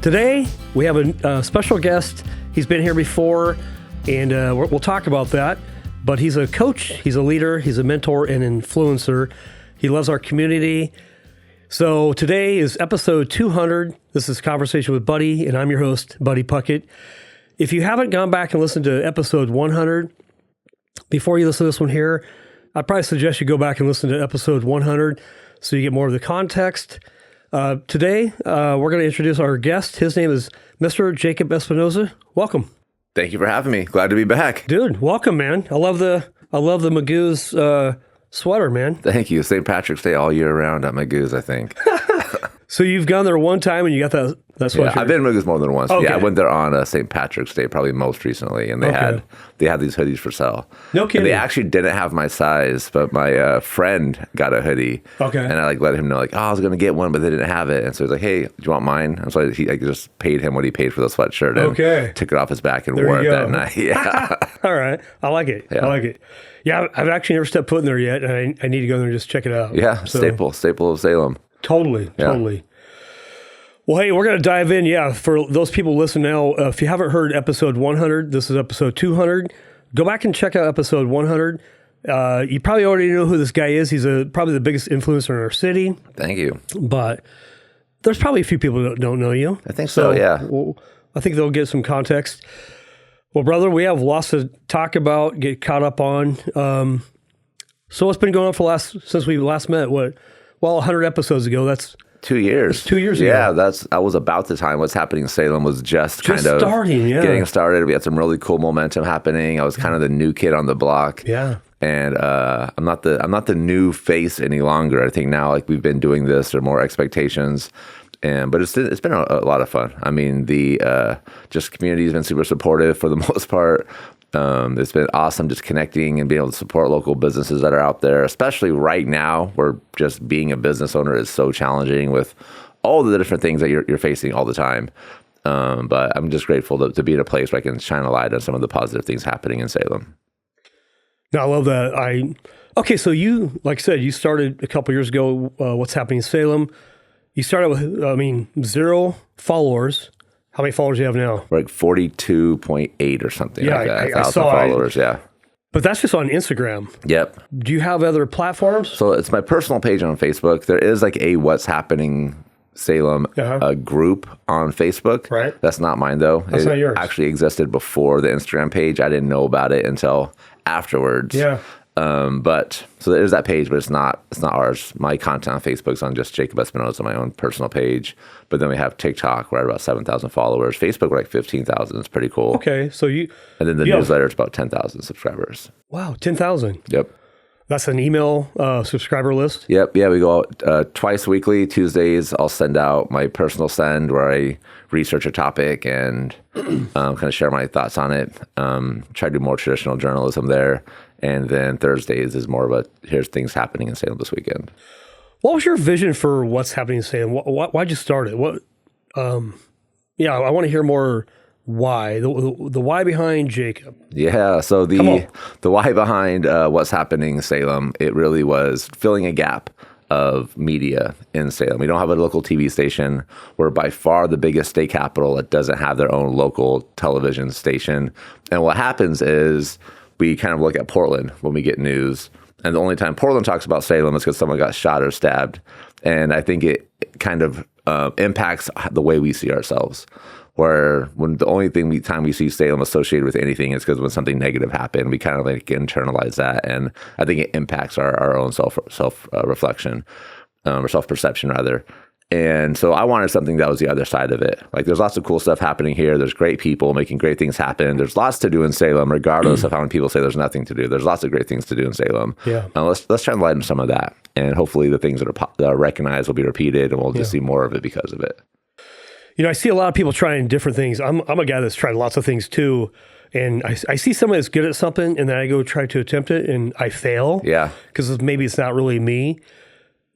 Today, we have a special guest. He's been here before, and we'll talk about that. But he's a coach, he's a leader, he's a mentor and influencer. He loves our community. So today is episode 200. This is Conversation with Buddy, and I'm your host, Buddy Puckett. If you haven't gone back and listened to episode 100, before you listen to this one here, I'd probably suggest you go back and listen to episode 100 so you get more of the context. Today, we're going to introduce our guest. His name is Mr. Jacob Espinoza. Welcome. Thank you for having me. Glad to be back. Dude, welcome, man. I love the Magoo's sweater, man. Thank you. St. Patrick's Day all year round at Magoo's, I think. So you've gone there one time and you got that sweatshirt? Yeah, I've been to Magoo's more than once. Okay. Yeah, I went there on St. Patrick's Day, probably most recently, and they had these hoodies for sale. No kidding. And they actually didn't have my size, but my friend got a hoodie. Okay. And I let him know, I was going to get one, but they didn't have it. And so he's like, hey, do you want mine? And so he just paid him what he paid for the sweatshirt and took it off his back and wore it that night. Yeah. All right. I like it. Yeah. I like it. Yeah, I've actually never stepped foot in there yet, and I need to go there and just check it out. Yeah, so, staple of Salem. Totally. Well, hey, we're going to dive in. Yeah, for those people listening now, if you haven't heard episode 100, this is episode 200. Go back and check out episode 100. You probably already know who this guy is. He's probably the biggest influencer in our city. Thank you. But there's probably a few people that don't know you. I think so, yeah. I think they'll get some context. Well, brother, we have lots to talk about, get caught up on. So what's been going on since we last met? 100 episodes ago. That's 2 years. 2 years ago. Yeah, that was about the time. What's Happening in Salem was just kind of getting started. We had some really cool momentum happening. I was kind of the new kid on the block. Yeah. And I'm not the new face any longer. I think now we've been doing this, there are more expectations. But it's been a lot of fun. I mean, the just community has been super supportive for the most part. It's been awesome just connecting and being able to support local businesses that are out there, especially right now where just being a business owner is so challenging with all the different things that you're facing all the time. But I'm just grateful to be in a place where I can shine a light on some of the positive things happening in Salem. No, I love that. Okay, so you, like I said, you started a couple years ago, What's Happening in Salem. You started with, 0 followers. How many followers do you have now? We're 42.8 or something like that. 1,000 followers, yeah. But that's just on Instagram. Yep. Do you have other platforms? So it's my personal page on Facebook. There is a What's Happening Salem group on Facebook. Right. That's not mine, though. That's not yours. It actually existed before the Instagram page. I didn't know about it until afterwards. Yeah. But so there's that page, but it's not ours. My content on Facebook's on just Jacob Espinoza, my own personal page. But then we have TikTok, we're at about 7,000 followers. Facebook, we're 15,000. It's pretty cool. Okay, so you... And then the newsletter is about 10,000 subscribers. Wow, 10,000. Yep. That's an email subscriber list? Yep. Yeah, we go out twice weekly. Tuesdays, I'll send out my personal send where I research a topic and kind of share my thoughts on it. Try to do more traditional journalism there. And then Thursdays is more of here's things happening in Salem this weekend. What was your vision for What's Happening in Salem? Why'd you start it? I want to hear more why. The why behind Jacob. Yeah, so the why behind What's Happening in Salem, it really was filling a gap of media in Salem. We don't have a local TV station. We're by far the biggest state capital that doesn't have their own local television station. And what happens is we kind of look at Portland when we get news. And the only time Portland talks about Salem is because someone got shot or stabbed. And I think it kind of impacts the way we see ourselves. Where when the only time we see Salem associated with anything is because when something negative happened, we kind of internalize that. And I think it impacts our own self reflection or self-perception rather. And so I wanted something that was the other side of it. There's lots of cool stuff happening here. There's great people making great things happen. There's lots to do in Salem, regardless of how many people say there's nothing to do. There's lots of great things to do in Salem. Yeah. Let's try and lighten some of that. And hopefully the things that are recognized will be repeated and we'll just see more of it because of it. I see a lot of people trying different things. I'm a guy that's tried lots of things too. And I see somebody that's good at something and then I go try to attempt it and I fail. Yeah. Because maybe it's not really me.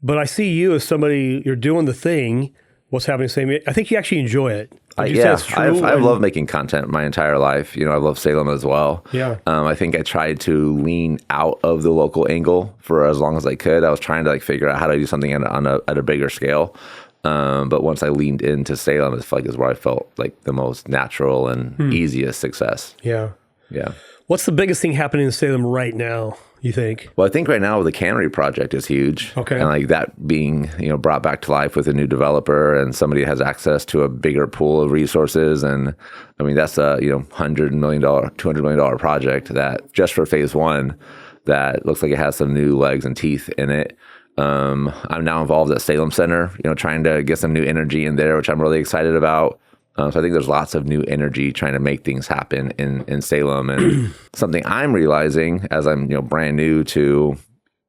But I see you as somebody, you're doing the thing, What's Happening Salem. I think you actually enjoy it. I've loved making content my entire life. I love Salem as well. Yeah. I think I tried to lean out of the local angle for as long as I could. I was trying to figure out how to do something at a bigger scale. But once I leaned into Salem, it's like is where I felt like the most natural and easiest success. Yeah. Yeah. What's the biggest thing happening in Salem right now, you think? Well, I think right now the Cannery project is huge. Okay. And like that being, brought back to life with a new developer and somebody has access to a bigger pool of resources. And I mean, that's a, $100 million, $200 million project that just for phase one, that looks like it has some new legs and teeth in it. I'm now involved at Salem Center, trying to get some new energy in there, which I'm really excited about. So I think there's lots of new energy trying to make things happen in Salem. And something I'm realizing as I'm, brand new to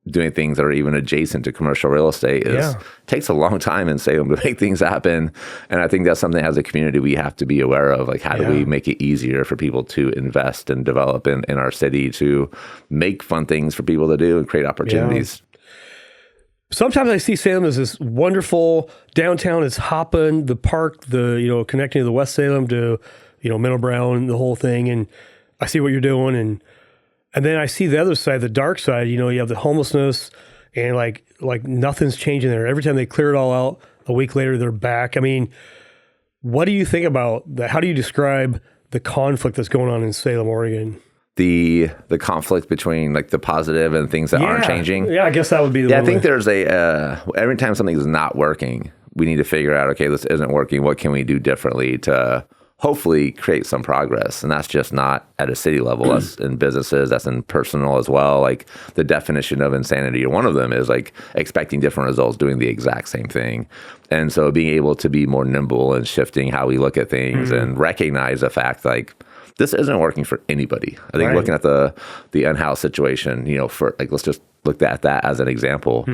doing things that are even adjacent to commercial real estate is it takes a long time in Salem to make things happen. And I think that's something as a community we have to be aware of. Like, how do we make it easier for people to invest and develop in our city, to make fun things for people to do and create opportunities? Sometimes I see Salem as this wonderful downtown. It's hopping, the park, connecting to the West Salem to, Middle Brown, the whole thing. And I see what you're doing. And then I see the other side, the dark side. You have the homelessness and like nothing's changing there. Every time they clear it all out, a week later they're back. I mean, what do you think about that? How do you describe the conflict that's going on in Salem, Oregon? The conflict between like the positive and things that aren't changing. Yeah, I guess that would be the I think there's every time something is not working, we need to figure out, okay, this isn't working. What can we do differently to hopefully create some progress? And that's just not at a city level. That's in businesses, that's in personal as well. Like the definition of insanity, or one of them is like expecting different results, doing the exact same thing. And so being able to be more nimble and shifting how we look at things and recognize the fact like, this isn't working for anybody. I think looking at the unhoused situation, for like, let's just look at that as an example.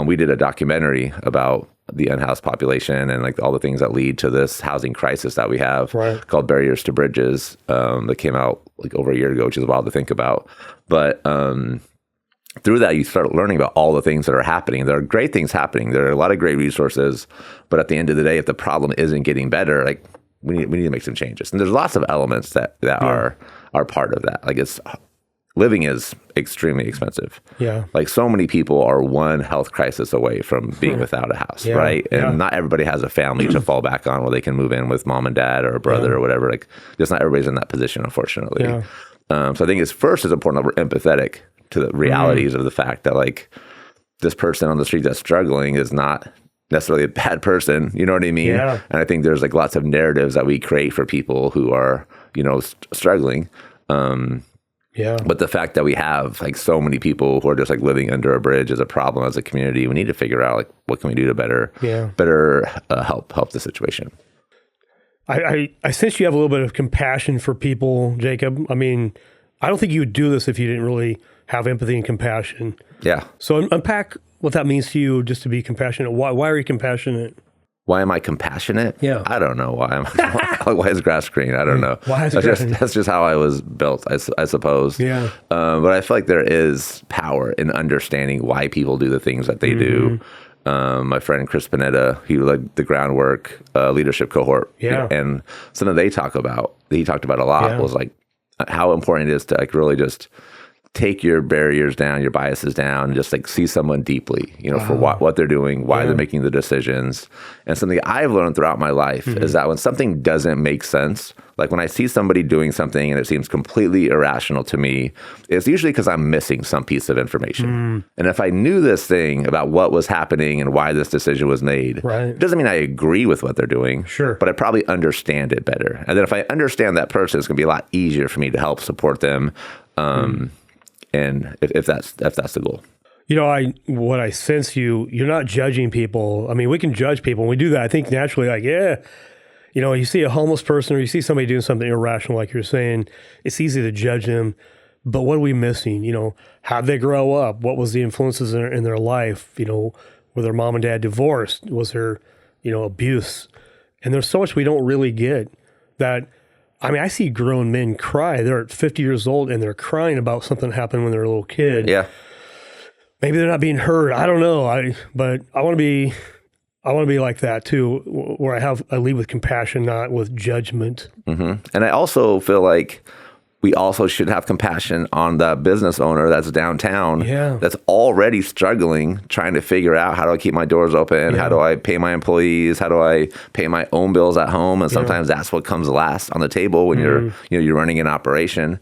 We did a documentary about the unhoused population and like all the things that lead to this housing crisis that we have called Barriers to Bridges, that came out like over a year ago, which is wild to think about. But through that, you start learning about all the things that are happening. There are great things happening. There are a lot of great resources. But at the end of the day, if the problem isn't getting better, like, we need to make some changes. And there's lots of elements that are part of that. Like living is extremely expensive. Yeah. Like so many people are one health crisis away from being without a house, right? And not everybody has a family to fall back on where they can move in with mom and dad or a brother or whatever. Like just not everybody's in that position, unfortunately. So I think it's important that we're empathetic to the realities of the fact that like this person on the street that's struggling is not necessarily a bad person, you know what I mean? Yeah. And I think there's like lots of narratives that we create for people who are, struggling. But the fact that we have like so many people who are just like living under a bridge is a problem as a community. We need to figure out like what can we do to better help the situation. I sense you have a little bit of compassion for people, Jacob. I mean, I don't think you would do this if you didn't really have empathy and compassion. Yeah. So unpack what that means to you, just to be compassionate. Why are you compassionate? Why am I compassionate? Yeah. I don't know why. Why is grass green? I don't know. Why is that's just how I was built, I suppose. Yeah. But I feel like there is power in understanding why people do the things that they do. My friend Chris Panetta, he led the groundwork leadership cohort. Yeah. And something he talked about a lot was like how important it is to like really just take your barriers down, your biases down, and just like see someone deeply, for what they're doing, why they're making the decisions. And something I've learned throughout my life is that when something doesn't make sense, like when I see somebody doing something and it seems completely irrational to me, it's usually because I'm missing some piece of information. And if I knew this thing about what was happening and why this decision was made, it doesn't mean I agree with what they're doing, but I probably understand it better. And then if I understand that person, it's going to be a lot easier for me to help support them. And if that's the goal. What I sense you're not judging people. I mean, we can judge people and we do that. I think naturally, like, you see a homeless person or you see somebody doing something irrational, like you're saying, it's easy to judge them. But what are we missing? How'd they grow up? What was the influences in their life? Were their mom and dad divorced? Was there, abuse? And there's so much we don't really get that. I mean, I see grown men cry. They're 50 years old and they're crying about something that happened when they were a little kid. Yeah. Maybe they're not being heard. I don't know. But I want to be like that too, where I lead with compassion, not with judgment. And I also feel like we also should have compassion on the business owner that's downtown, that's already struggling, trying to figure out, how do I keep my doors open? How do I pay my employees? How do I pay my own bills at home? And sometimes that's what comes last on the table when you're running an operation.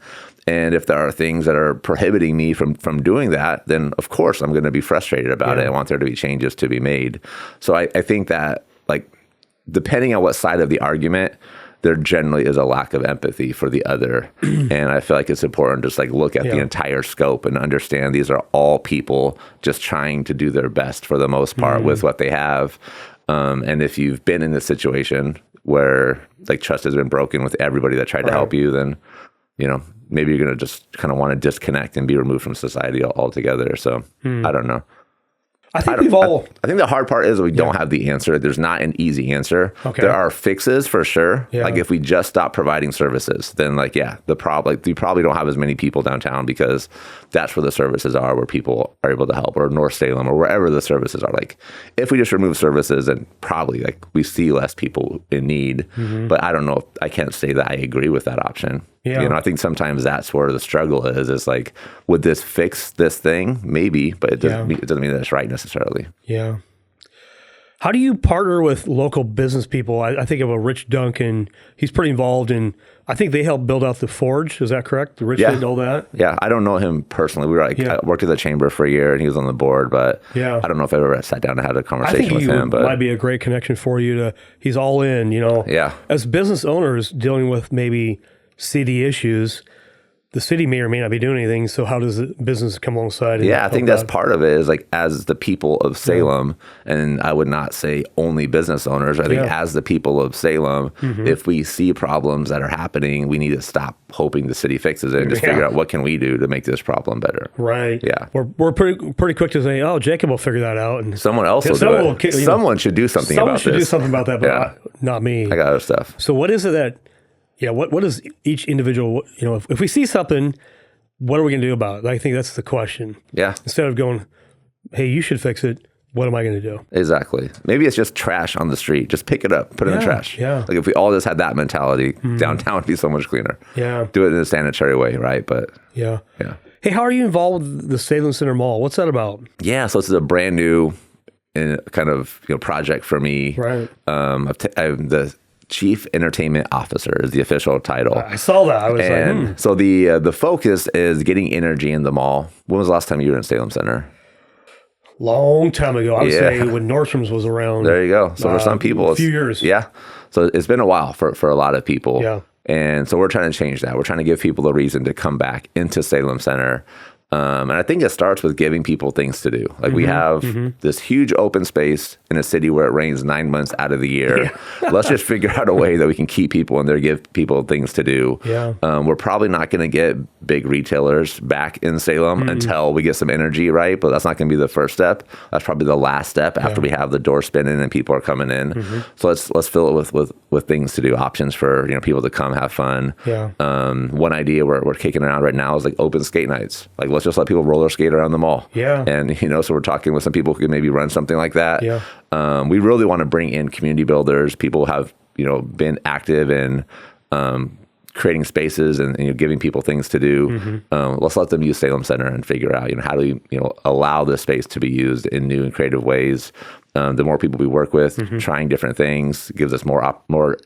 And if there are things that are prohibiting me from doing that, then of course I'm going to be frustrated about it. I want there to be changes to be made. So I think that, like, depending on what side of the argument, there generally is a lack of empathy for the other. And I feel like it's important to just like look at the entire scope and understand these are all people just trying to do their best for the most part with what they have. And if you've been in this situation where like trust has been broken with everybody that tried to help you, then, you know, maybe you're going to just kind of want to disconnect and be removed from society altogether. So I don't know. I think I think the hard part is we don't have the answer. There's not an easy answer. There are fixes for sure. Like if we just stop providing services, then like, you probably don't have as many people downtown because that's where the services are, where people are able to help, or North Salem, or wherever the services are. Like if we just remove services, then probably like we see less people in need. But I don't know. I can't say that I agree with that option. You know, I think sometimes that's where the struggle is like, would this fix this thing? Maybe, but it doesn't mean that it's right necessarily. Yeah. How do you partner with local business people? I think of a Rich Duncan. He's pretty involved in, I think they helped build out the Forge. Is that correct? The Rich did all that? Yeah. I don't know him personally. We were like, I worked at the chamber for a year and he was on the board, but I don't know if I ever sat down and had a conversation with him. But might be a great connection for you he's all in, you know. As business owners dealing with maybe city issues, the city may or may not be doing anything. So how does the business come alongside? I think that's part of it is like, as the people of Salem, and I would not say only business owners, I think as the people of Salem, if we see problems that are happening, we need to stop hoping the city fixes it and just figure out what can we do to make this problem better. Right. Yeah. We're pretty quick to say, oh, Jacob will figure that out. And someone else will do it. Someone should do something about this. Someone should do something about that, but not me. I got other stuff. So what is it that, what is each individual, you know, if we see something, what are we going to do about it? I think that's the question. Instead of going, hey, you should fix it, what am I going to do? Exactly. Maybe it's just trash on the street. Just pick it up, put it in the trash. Like if we all just had that mentality, downtown would be so much cleaner. Do it in a sanitary way, right? But Hey, how are you involved with the Salem Center Mall? What's that about? So this is a brand new kind of project for me. Right. I'm the Chief Entertainment Officer is the official title. I saw that. I was like, So the focus is getting energy in the mall. When was the last time you were in Salem Center? Long time ago. I would say when Nordstrom's was around. There you go. So for some people, a few years. So it's been a while for a lot of people. And so we're trying to change that. We're trying to give people a reason to come back into Salem Center. And I think it starts with giving people things to do. Like we have this huge open space in a city where it rains 9 months out of the year. Let's just figure out a way that we can keep people in there, give people things to do. We're probably not going to get big retailers back in Salem until we get some energy, right? But that's not going to be the first step. That's probably the last step after we have the door spinning and people are coming in. So let's fill it with things to do, options for people to come have fun. One idea we're kicking around right now is like open skate nights. Like let's just let people roller skate around the mall. And, so we're talking with some people who can maybe run something like that. We really want to bring in community builders. People have, been active in creating spaces and giving people things to do. Let's let them use Salem Center and figure out, how do we, allow this space to be used in new and creative ways. The more people we work with, trying different things, gives us more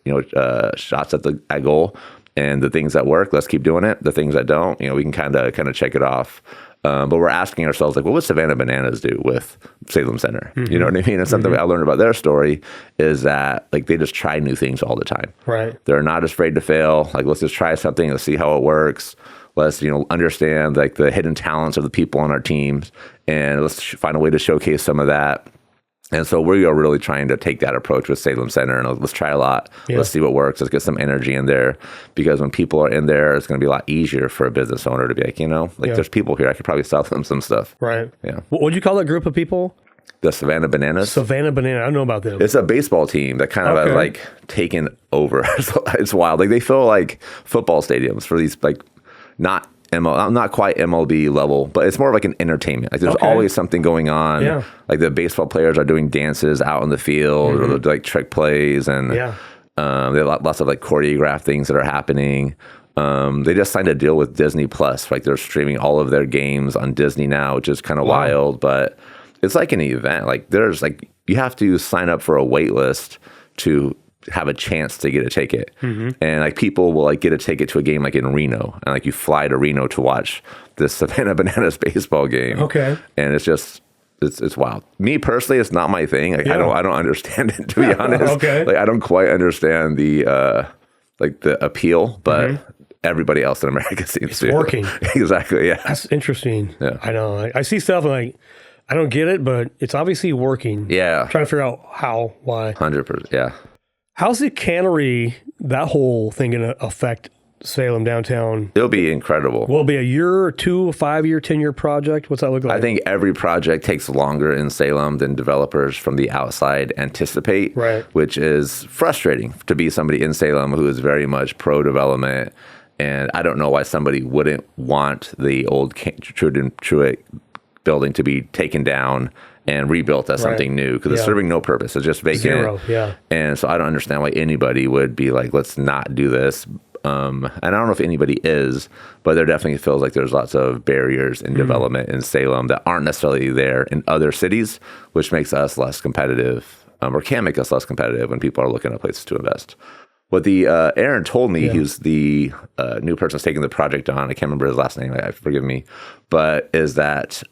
shots at goal. And the things that work, let's keep doing it. The things that don't, we can kind of check it off. But we're asking ourselves, like, what would Savannah Bananas do with Salem Center? You know what I mean? And something I learned about their story is that, like, they just try new things all the time. Right. They're not afraid to fail. Like, let's just try something. Let's see how it works. Let's, understand, like, the hidden talents of the people on our teams. And let's find a way to showcase some of that. And so we are really trying to take that approach with Salem Center and let's try a lot. Let's see what works. Let's get some energy in there because when people are in there, it's going to be a lot easier for a business owner to be like, there's people here. I could probably sell them some stuff. Right. Yeah. What would you call that group of people? The Savannah Bananas. Savannah Banana. I don't know about them. It's a baseball team that kind of has like taken over. It's wild. Like they fill like football stadiums for these like not quite MLB level, but it's more of like an entertainment. Like there's always something going on. Like the baseball players are doing dances out in the field or like trick plays and they have lots of like choreographed things that are happening. They just signed a deal with Disney Plus. Like they're streaming all of their games on Disney now, which is kind of wild, but it's like an event. Like there's like, you have to sign up for a wait list to have a chance to get a ticket. And like people will like get a ticket to a game like in Reno, and like you fly to Reno to watch this Savannah Bananas baseball game. Okay. And it's just, it's wild. Me personally, it's not my thing. Like I don't understand it, to be honest. Okay. Like I don't quite understand the like the appeal, but everybody else in America seems to. It's working. Exactly. Yeah. That's interesting. Yeah. I know. I see stuff and like, I don't get it, but it's obviously working. Yeah. I'm trying to figure out how, why. 100%. Yeah. How's the Cannery, that whole thing going to affect Salem downtown? It'll be incredible. Will it be a year or two, a 5-year, 10-year project? What's that look like? I think every project takes longer in Salem than developers from the outside anticipate, Right. which is frustrating to be somebody in Salem who is very much pro-development. And I don't know why somebody wouldn't want the old Truett building to be taken down and rebuilt as something new, because it's serving no purpose. It's just vacant. Zero, yeah. And so I don't understand why anybody would be like, let's not do this. And I don't know if anybody is, but there definitely feels like there's lots of barriers in development in Salem that aren't necessarily there in other cities, which makes us less competitive, or can make us less competitive when people are looking at places to invest. What the Aaron told me, who's the new person who's taking the project on, I can't remember his last name, forgive me, but is that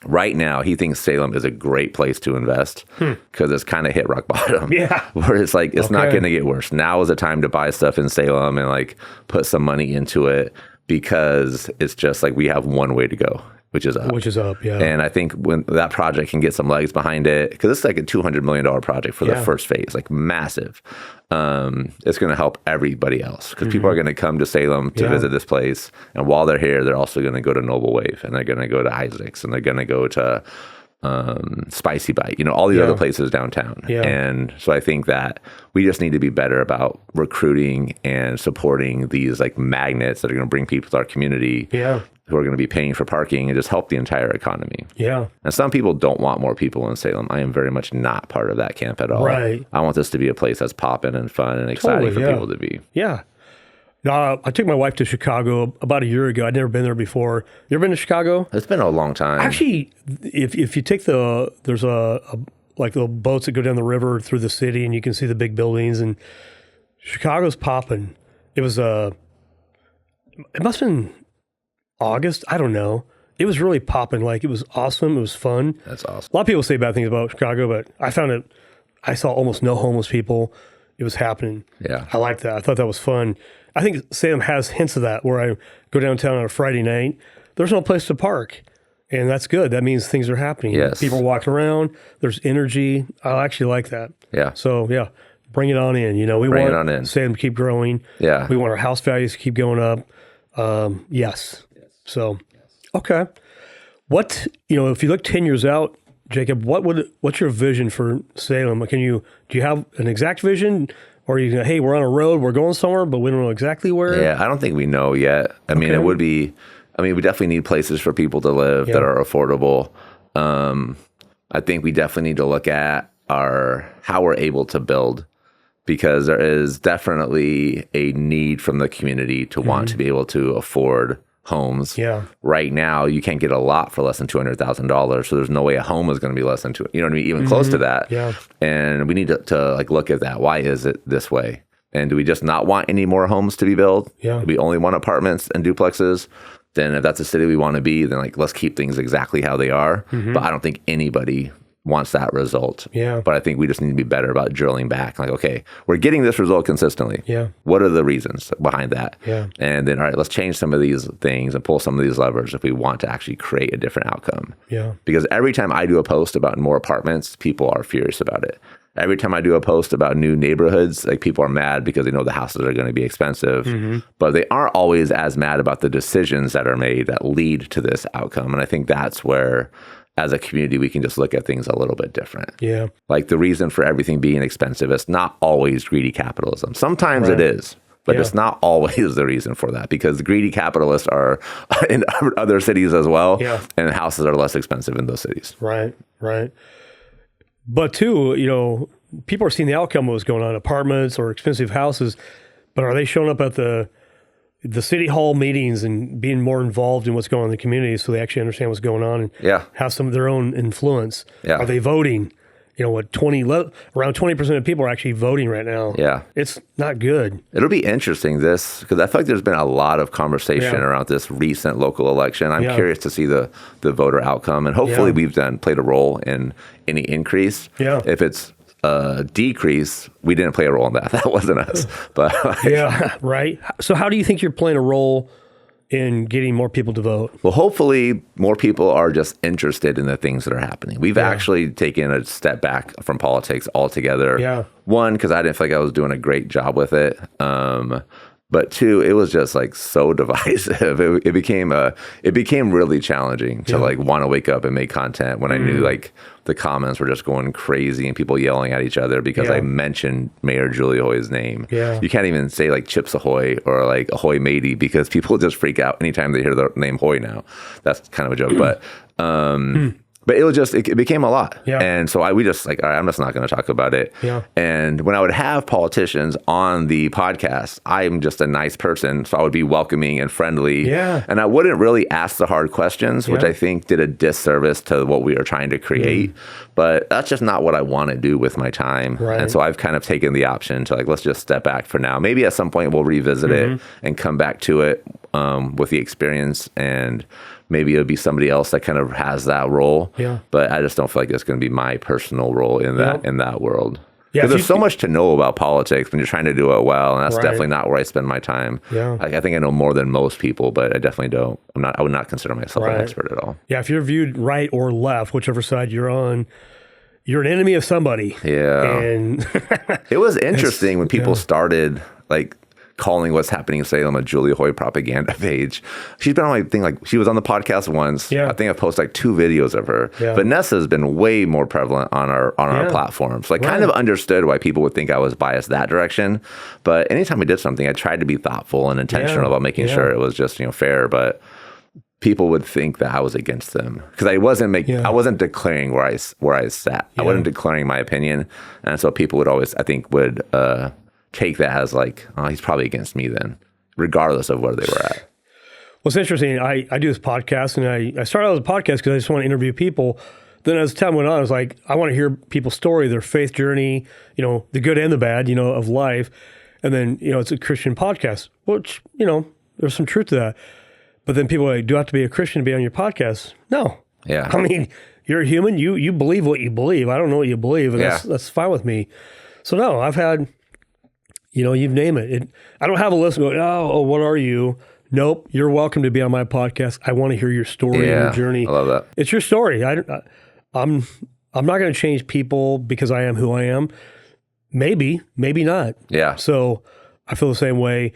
right now he thinks Salem is a great place to invest because it's kind of hit rock bottom. Yeah. Where it's like, it's not going to get worse. Now is the time to buy stuff in Salem and like put some money into it, because it's just like we have one way to go, which is up. Which is up, yeah. And I think when that project can get some legs behind it, because it's like a $200 million project for the first phase, like massive, it's going to help everybody else, because people are going to come to Salem to visit this place. And while they're here, they're also going to go to Noble Wave, and they're going to go to Isaac's, and they're going to go to Spicy Bite, all these other places downtown. And so I think that we just need to be better about recruiting and supporting these like magnets that are going to bring people to our community who are going to be paying for parking and just help the entire economy. Yeah. And some people don't want more people in Salem. I am very much not part of that camp at all. Right. I want this to be a place that's popping and fun and exciting for people to be. Yeah. I took my wife to Chicago about a year ago. I'd never been there before. You ever been to Chicago? It's been a long time. Actually, if you take there's like the boats that go down the river through the city, and you can see the big buildings, and Chicago's popping. It was it must have been August. I don't know. It was really popping. Like, it was awesome. It was fun. That's awesome. A lot of people say bad things about Chicago, but I saw almost no homeless people. It was happening. Yeah. I liked that. I thought that was fun. I think Salem has hints of that, where I go downtown on a Friday night, there's no place to park. And that's good. That means things are happening. Yes. People are walking around. There's energy. I actually like that. Yeah. So, yeah, bring it on in. We Bring want it on in. Salem to keep growing. Yeah. We want our house values to keep going up. Yes. So, okay. What, if you look 10 years out, Jacob, what's your vision for Salem? Do you have an exact vision? Or you hey, we're on a road, we're going somewhere, but we don't know exactly where? Yeah, I don't think we know yet. I mean, we definitely need places for people to live that are affordable. I think we definitely need to look at how we're able to build, because there is definitely a need from the community to want to be able to afford homes. Yeah. Right now, you can't get a lot for less than $200,000. So there's no way a home is going to be less than even close to that. Yeah. And we need to like look at that. Why is it this way? And do we just not want any more homes to be built? Yeah. Do we only want apartments and duplexes? Then if that's a city we want to be, then like let's keep things exactly how they are. But I don't think anybody wants that result. Yeah. But I think we just need to be better about drilling back. Like, okay, we're getting this result consistently. Yeah. What are the reasons behind that? Yeah. And then, all right, let's change some of these things and pull some of these levers if we want to actually create a different outcome. Yeah. Because every time I do a post about more apartments, people are furious about it. Every time I do a post about new neighborhoods, like people are mad because they know the houses are going to be expensive, but they aren't always as mad about the decisions that are made that lead to this outcome. And I think that's where, as a community, we can just look at things a little bit different. Yeah. Like the reason for everything being expensive is not always greedy capitalism. Sometimes it is, but it's not always the reason for that, because greedy capitalists are in other cities as well. Yeah. And houses are less expensive in those cities. Right. But too, people are seeing the outcome of what's going on, apartments or expensive houses. But are they showing up at the city hall meetings and being more involved in what's going on in the community so they actually understand what's going on and have some of their own influence? Yeah. Are they voting? Around 20% of people are actually voting right now. Yeah. It's not good. It'll be interesting because I feel like there's been a lot of conversation around this recent local election. I'm curious to see the voter outcome, and hopefully we've played a role in any increase. Yeah. If it's decrease, we didn't play a role in that. That wasn't us. But right. So how do you think you're playing a role in getting more people to vote? Well, hopefully more people are just interested in the things that are happening. We've actually taken a step back from politics altogether. Yeah. One, because I didn't feel like I was doing a great job with it. But two, it was just like so divisive. It became really challenging to like want to wake up and make content when I knew like the comments were just going crazy and people yelling at each other because I mentioned Mayor Julie Hoy's name. Yeah. You can't even say like Chips Ahoy or like Ahoy Matey because people just freak out anytime they hear the name Hoy now. That's kind of a joke, but it became a lot. Yeah. And so we just like, all right, I'm just not going to talk about it. Yeah. And when I would have politicians on the podcast, I'm just a nice person. So I would be welcoming and friendly. Yeah. And I wouldn't really ask the hard questions, which I think did a disservice to what we were trying to create. But that's just not what I want to do with my time. Right. And so I've kind of taken the option to like, let's just step back for now. Maybe at some point we'll revisit it and come back to it with the experience, and maybe it'll be somebody else that kind of has that role. Yeah. But I just don't feel like it's going to be my personal role in that world. Yeah. Because there's so much to know about politics when you're trying to do it well, and that's definitely not where I spend my time. Yeah. Like, I think I know more than most people, but I definitely don't. I would not consider myself an expert at all. Yeah. If you're viewed right or left, whichever side you're on, you're an enemy of somebody. Yeah. And it was interesting when people started like calling what's happening in Salem a Julie Hoy propaganda page. She's been on my thing, like she was on the podcast once. Yeah. I think I've posted like 2 videos of her. Yeah. Vanessa's been way more prevalent on our platforms. So I kind of understood why people would think I was biased that direction. But anytime we did something, I tried to be thoughtful and intentional about making sure it was just, fair. But people would think that I was against them because I wasn't declaring where I sat. I wasn't declaring my opinion. And so people would always, I think, take that as like, oh, he's probably against me then, regardless of where they were at. Well, it's interesting. I do this podcast, and I started out as a podcast because I just want to interview people. Then as time went on, I was like, I want to hear people's story, their faith journey, the good and the bad, of life. And then, it's a Christian podcast, which, there's some truth to that. But then people are like, do I have to be a Christian to be on your podcast? No. Yeah. I mean, you're a human. You believe what you believe. I don't know what you believe, and that's fine with me. So no, I've had... you name it. I don't have a list going, oh, what are you? Nope. You're welcome to be on my podcast. I want to hear your story and your journey. I love that. It's your story. I'm not going to change people because I am who I am. Maybe not. Yeah. So I feel the same way.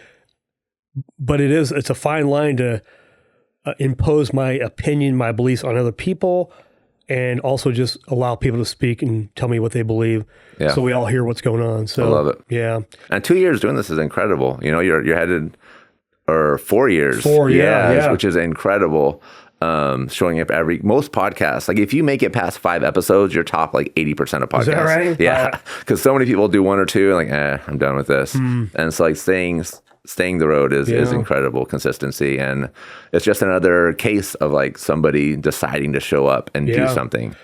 But it's a fine line to impose my opinion, my beliefs on other people, and also just allow people to speak and tell me what they believe. Yeah. So we all hear what's going on. So I love it. Yeah. And 2 years doing this is incredible. You're headed, or 4 years. Which is incredible. Showing up most podcasts. Like if you make it past 5 episodes, you're top like 80% of podcasts. Is that right? Yeah. Because so many people do 1 or 2 and like, I'm done with this. And it's like staying the road is incredible consistency. And it's just another case of like somebody deciding to show up and do something.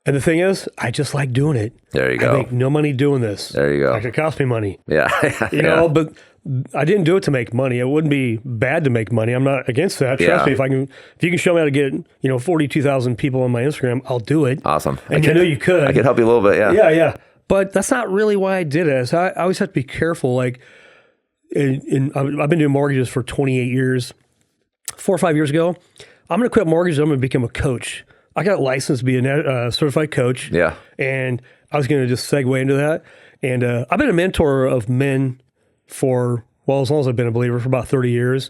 And the thing is, I just like doing it. There you go. I make no money doing this. There you go. Like it cost me money. Yeah. But I didn't do it to make money. It wouldn't be bad to make money. I'm not against that. Trust me, if you can show me how to get 42,000 people on my Instagram, I'll do it. Awesome. And I know you could. I could help you a little bit. Yeah. But that's not really why I did it. So I always have to be careful. Like, I've been doing mortgages for 28 years. 4 or 5 years ago, I'm going to quit mortgages. I'm going to become a coach. I got licensed to be a certified coach. Yeah. And I was going to just segue into that. And I've been a mentor of men for, as long as I've been a believer, for about 30 years,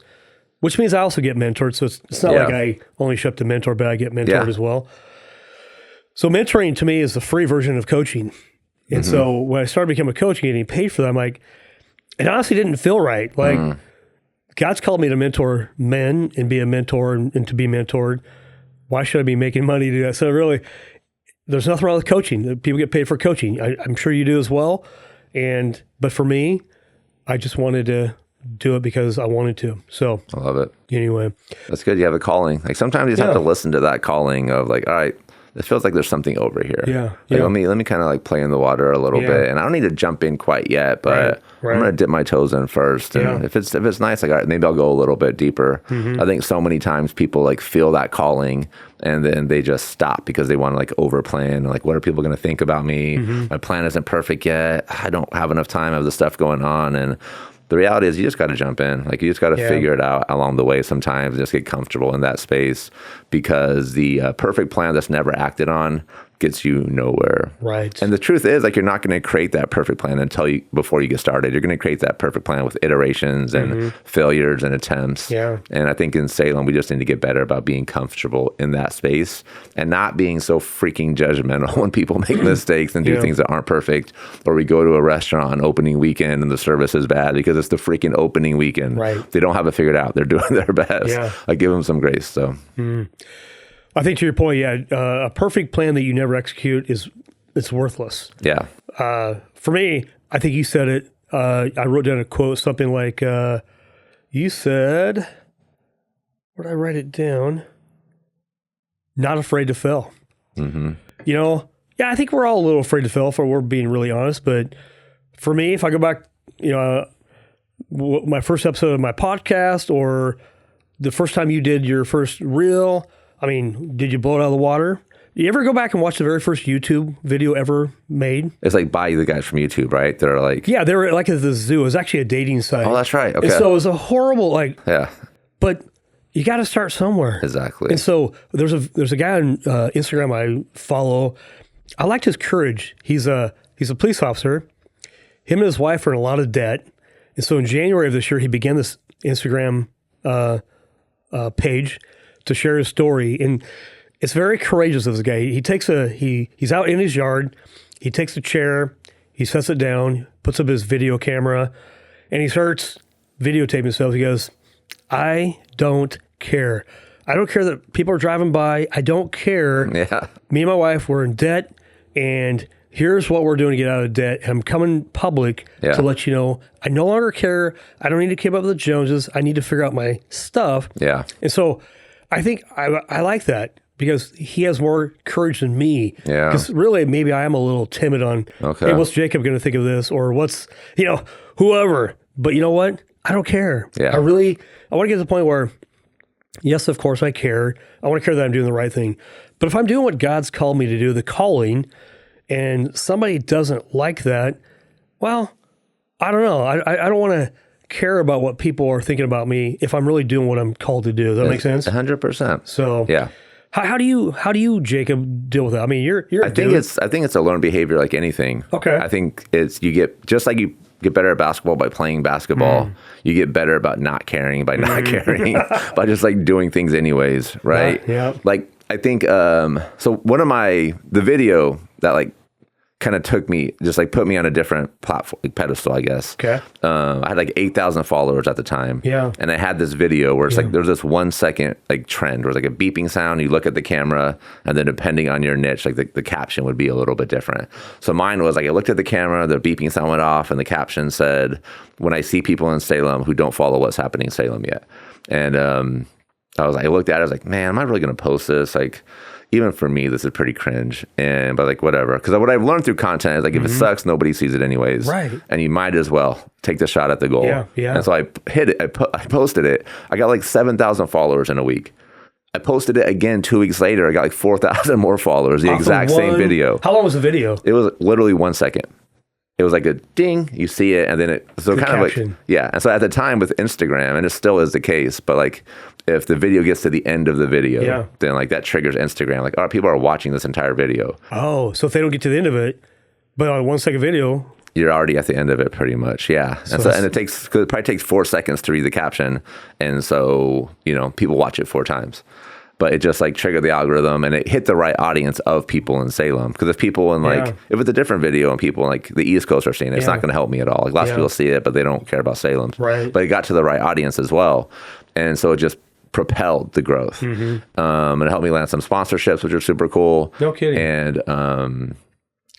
which means I also get mentored. So it's not like I only show up to mentor, but I get mentored as well. So mentoring to me is the free version of coaching. And so when I started becoming a coach and getting paid for that, I'm like, it honestly didn't feel right. Like God's called me to mentor men and be a mentor and to be mentored. Why should I be making money to do that? So really, there's nothing wrong with coaching. People get paid for coaching. I'm sure you do as well. But for me, I just wanted to do it because I wanted to. So I love it. Anyway, that's good. You have a calling. Like sometimes you just have to listen to that calling of like, all right, it feels like there's something over here. Like, let me kind of like play in the water a little bit, and I don't need to jump in quite yet, but I'm gonna dip my toes in first. And if it's nice, like all right, maybe I'll go a little bit deeper. I think so many times people like feel that calling, and then they just stop because they want to like over plan. Like, what are people gonna think about me? My plan isn't perfect yet. I don't have enough time. I have this stuff going on, and the reality is you just got to jump in. Like you just got to figure it out along the way sometimes, just get comfortable in that space, because the perfect plan that's never acted on gets you nowhere. Right. And the truth is, like, you're not going to create that perfect plan before you get started. You're going to create that perfect plan with iterations and failures and attempts. Yeah. And I think in Salem, we just need to get better about being comfortable in that space and not being so freaking judgmental when people make mistakes and do things that aren't perfect. Or we go to a restaurant on opening weekend and the service is bad because it's the freaking opening weekend. Right. They don't have it figured out. They're doing their best. Yeah. I give them some grace. So. I think to your point, a perfect plan that you never execute it's worthless. Yeah. For me, I think you said it. I wrote down a quote, something like, you said, where did I write it down? Not afraid to fail. You know, I think we're all a little afraid to fail, if we're being really honest. But for me, if I go back, my first episode of my podcast, or the first time you did your first reel, I mean, did you blow it out of the water? You ever go back and watch the very first YouTube video ever made? It's like by the guys from YouTube, right? They're like... Yeah, they were like at the zoo. It was actually a dating site. Oh, that's right. Okay. And so it was a horrible, Yeah. But you got to start somewhere. Exactly. And so there's a guy on Instagram I follow. I liked his courage. He's a police officer. Him and his wife are in a lot of debt. And so in January of this year, he began this Instagram page to share his story. And it's very courageous of this guy. He takes he's out in his yard. He takes a chair, he sets it down, puts up his video camera, and he starts videotaping himself. He goes, I don't care. I don't care that people are driving by. I don't care. Yeah. Me and my wife, we're in debt, and here's what we're doing to get out of debt. And I'm coming public to let you know I no longer care. I don't need to keep up with the Joneses. I need to figure out my stuff. Yeah. And so I think I like that because he has more courage than me. Yeah. Because really, maybe I am a little timid on, hey, what's Jacob going to think of this? Or what's, whoever. But you know what? I don't care. Yeah. I want to get to the point where, yes, of course I care. I want to care that I'm doing the right thing. But if I'm doing what God's called me to do, the calling, and somebody doesn't like that, well, I don't know. I don't want to care about what people are thinking about me if I'm really doing what I'm called to do. Does that make sense? 100%. So yeah. How do you, Jacob, deal with that? I mean, you're I think it's a learned behavior like anything. Okay. I think you get better at basketball by playing basketball. You get better about not caring by not caring, by just like doing things anyways, right? Yeah. Like I think so one of the video that like kind of took me, just like put me on a different platform, like pedestal, I guess. Okay. I had like 8,000 followers at the time. Yeah. And I had this video where it's like, there's this 1 second like trend where it's like a beeping sound. You look at the camera, and then depending on your niche, like the caption would be a little bit different. So mine was like, I looked at the camera, the beeping sound went off, and the caption said, when I see people in Salem who don't follow what's happening in Salem yet. And I looked at it, I was like, man, am I really going to post this? Like, even for me, this is pretty cringe. But like, whatever. Because what I've learned through content is like, if it sucks, nobody sees it anyways. Right. And you might as well take the shot at the goal. Yeah, yeah. And so I hit it. I posted it. I got like 7,000 followers in a week. I posted it again 2 weeks later. I got like 4,000 more followers. The exact same video. How long was the video? It was literally 1 second. It was like a ding, you see it, and then Good kind caption. of like, yeah. And so at the time with Instagram, and it still is the case, but like if the video gets to the end of the video, then like that triggers Instagram. Like, people are watching this entire video. Oh, so if they don't get to the end of it, but on a 1 second video, you're already at the end of it pretty much. Yeah. And it probably takes 4 seconds to read the caption. And so, people watch it 4 times. But it just like triggered the algorithm, and it hit the right audience of people in Salem. Because if people in if it's a different video and people in like the East Coast are seeing it, it's not going to help me at all. Like lots of people see it, but they don't care about Salem. Right. But it got to the right audience as well. And so it just propelled the growth. And it helped me land some sponsorships, which are super cool. No kidding. And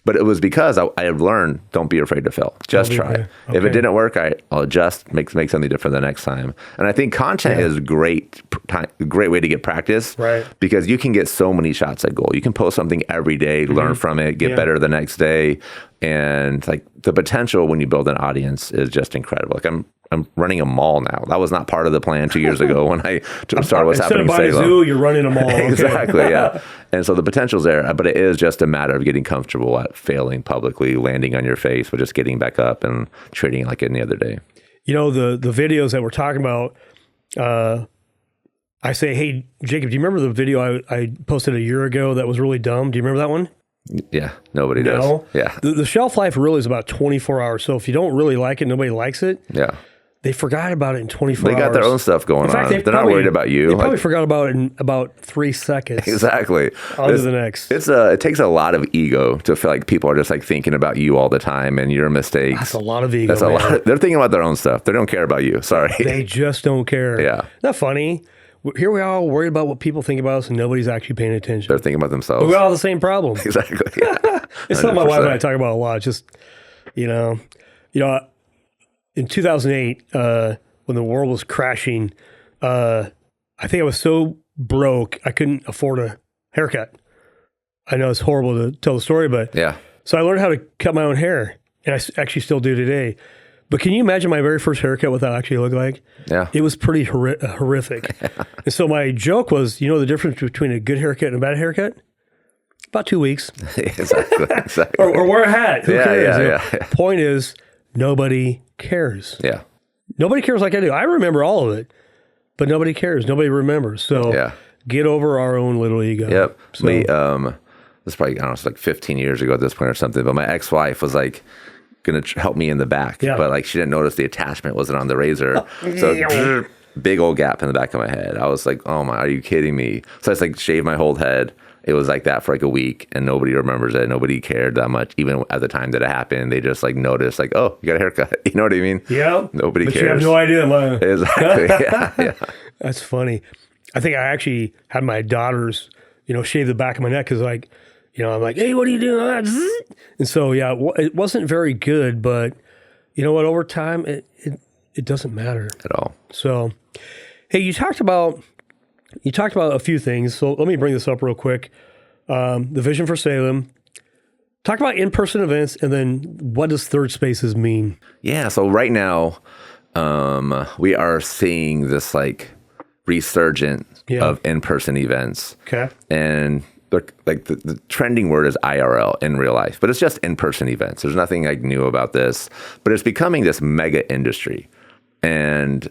But it was because I have learned, don't be afraid to fail. Just try. Okay. If it didn't work, I'll adjust, make something different the next time. And I think content is a great way to get practice, right? Because you can get so many shots at goal. You can post something every day, learn from it, get better the next day. And like the potential when you build an audience is just incredible. Like I'm running a mall now. That was not part of the plan 2 years ago when I started What's Happening Salem. Instead of buying a zoo, you're running a mall. Exactly, yeah. And so the potential's there, but it is just a matter of getting comfortable at failing publicly, landing on your face, but just getting back up and treating it like any other day. You know, the videos that we're talking about, I say, hey, Jacob, do you remember the video I posted a year ago that was really dumb? Do you remember that one? Yeah, nobody does. Yeah. The shelf life really is about 24 hours. So if you don't really like it, nobody likes it. Yeah. They forgot about it in 24 hours. They got their own stuff going on. They're not worried about you. They probably forgot about it in about 3 seconds. Exactly. On to the next. It takes a lot of ego to feel like people are just like thinking about you all the time and your mistakes. That's a lot of ego. They're thinking about their own stuff. They don't care about you. Sorry. They just don't care. Yeah. Isn't that funny? Here we are worried about what people think about us and nobody's actually paying attention. They're thinking about themselves. But we all have the same problem. Exactly. Yeah. It's something my wife and I talk about a lot. It's just, you know, in 2008, when the world was crashing, I think I was so broke, I couldn't afford a haircut. I know it's horrible to tell the story, but yeah. So I learned how to cut my own hair, and I actually still do today. But can you imagine my very first haircut, what that actually looked like? Yeah. It was pretty horrific. And so my joke was, you know the difference between a good haircut and a bad haircut? About 2 weeks. Exactly. or wear a hat. Who cares? Yeah. Point is, nobody cares. Yeah. Nobody cares like I do. I remember all of it, but nobody cares. Nobody remembers. So get over our own little ego. Yep. So, this is probably, I don't know, it's like 15 years ago at this point or something, but my ex-wife was like, going to help me in the back, but like she didn't notice the attachment wasn't on the razor. So big old gap in the back of my head. I was like, oh my, are you kidding me? So I just like shaved my whole head. It was like that for like a week and nobody remembers it. Nobody cared that much. Even at the time that it happened, they just like noticed like, oh, you got a haircut. You know what I mean? Yeah. Nobody cares. You have no idea. Exactly. Yeah. That's funny. I think I actually had my daughters, shave the back of my neck because like, I'm like, hey, what are you doing? And so, it wasn't very good, but you know what? Over time, it doesn't matter at all. So, hey, you talked about a few things. So let me bring this up real quick. The vision for Salem. Talk about in-person events, and then what does Third Spaces mean? Yeah. So right now, we are seeing this like resurgence of in-person events. Okay. And like the trending word is IRL, in real life, but it's just in-person events. There's nothing like new about this, but it's becoming this mega industry. And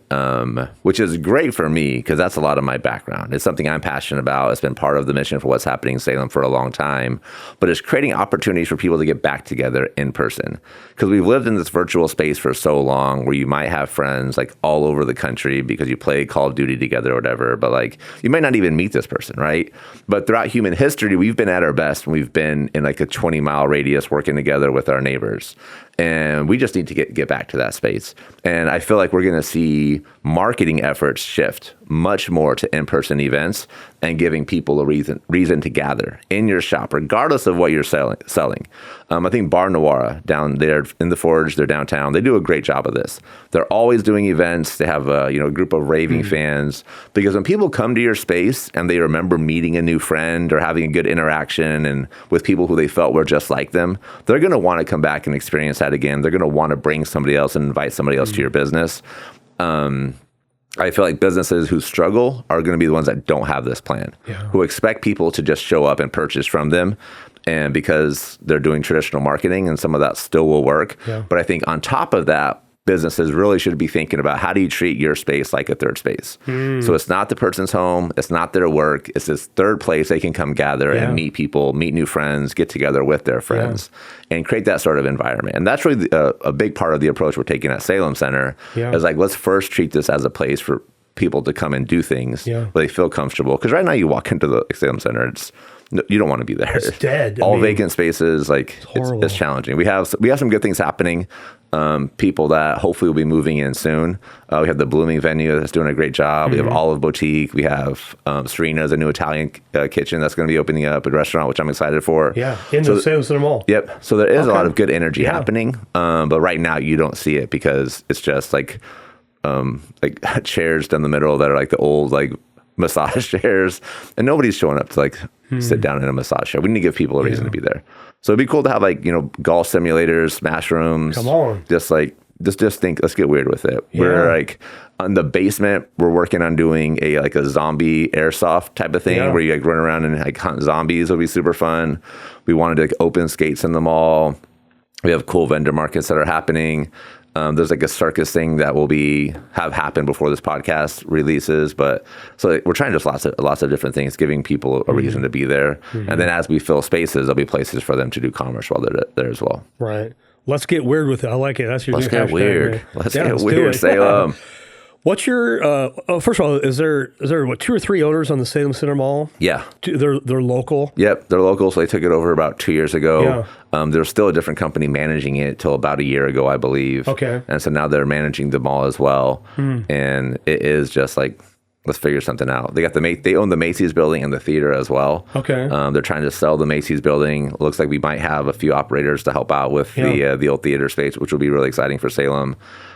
which is great for me because that's a lot of my background. It's something I'm passionate about. It's been part of the mission for What's Happening Salem for a long time. But it's creating opportunities for people to get back together in person. Because we've lived in this virtual space for so long where you might have friends like all over the country because you play Call of Duty together or whatever. But like you might not even meet this person, right? But throughout human history, we've been at our best when we've been in like a 20-mile radius working together with our neighbors. And we just need to get back to that space. And I feel like we're going to see marketing efforts shift much more to in-person events and giving people a reason to gather in your shop, regardless of what you're selling. I think Bar Noir down there in the Forge, they're downtown. They do a great job of this. They're always doing events. They have a group of raving fans, because when people come to your space and they remember meeting a new friend or having a good interaction and with people who they felt were just like them, they're going to want to come back and experience that again. They're going to want to bring somebody else and invite somebody else to your business. I feel like businesses who struggle are going to be the ones that don't have this plan, who expect people to just show up and purchase from them. And because they're doing traditional marketing, and some of that still will work. Yeah. But I think on top of that, businesses really should be thinking about how do you treat your space like a third space. So it's not the person's home. It's not their work. It's this third place they can come gather and meet people, meet new friends, get together with their friends, and create that sort of environment. And that's really a big part of the approach we're taking at Salem Center is like, let's first treat this as a place for people to come and do things, Yeah. but they feel comfortable. Because right now you walk into the Salem Center, you don't want to be there. It's dead. All vacant spaces, like it's challenging. We have some good things happening. People that hopefully will be moving in soon. We have the Blooming venue that's doing a great job. We have Olive Boutique. We have Serena's, a new Italian kitchen that's going to be opening up, a restaurant, which I'm excited for. Yeah, in the Salem Center Mall. Yep. So there is a lot of good energy happening, but right now you don't see it because it's just like chairs down the middle that are like the old like massage chairs, and nobody's showing up to like sit down in a massage chair. We need to give people a reason to be there. So it'd be cool to have like, golf simulators, smash rooms. Come on. Just think, let's get weird with it. Yeah. We're like on the basement, we're working on doing a zombie airsoft type of thing where you like run around and like hunt zombies. It'll be super fun. We wanted to like open skates in the mall. We have cool vendor markets that are happening. There's like a circus thing that will have happened before this podcast releases, but so like, we're trying just lots of different things, giving people a reason to be there, and then as we fill spaces, there'll be places for them to do commerce while they're there as well. Right. Let's get weird with it. I like it. That's your Let's new get hashtag, weird. right? Let's get weird. Salem. What's your? First of all, is there what 2 or 3 owners on the Salem Center Mall? Yeah, they're local. Yep, they're local. So they took it over about 2 years ago. Yeah. There's still a different company managing it till about a year ago, I believe. Okay. And so now they're managing the mall as well. And it is just like, let's figure something out. They own the Macy's building and the theater as well. Okay. They're trying to sell the Macy's building. It looks like we might have a few operators to help out with the old theater space, which will be really exciting for Salem.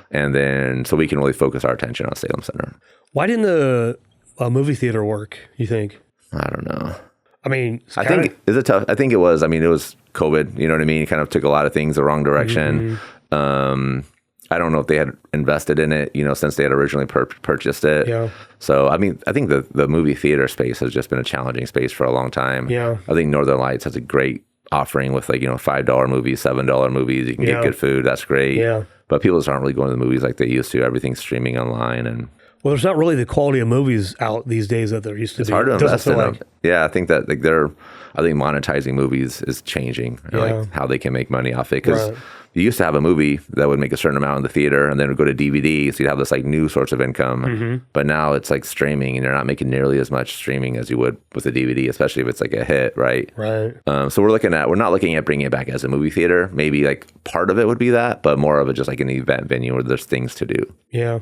And then so we can really focus our attention on Salem Center. Why didn't the movie theater work, you think? I don't know. I mean, I think is it tough? I think it was. I mean, it was COVID. You know what I mean? It kind of took a lot of things the wrong direction. I don't know if they had invested in it, since they had originally purchased it. Yeah. So, I mean, I think the movie theater space has just been a challenging space for a long time. Yeah. I think Northern Lights has a great offering with like, $5 movies, $7 movies. You can get good food. That's great. Yeah. But people just aren't really going to the movies like they used to. Everything's streaming online. And well, there's not really the quality of movies out these days that there used to be. It's hard to invest in them. Yeah, I think that I think monetizing movies is changing, like how they can make money off it. Because you used to have a movie that would make a certain amount in the theater and then it would go to DVD. So you'd have this like new source of income. But now it's like streaming and you're not making nearly as much streaming as you would with a DVD, especially if it's like a hit, right? Right. So we're not looking at bringing it back as a movie theater. Maybe like part of it would be that, but more of it just like an event venue where there's things to do. Yeah.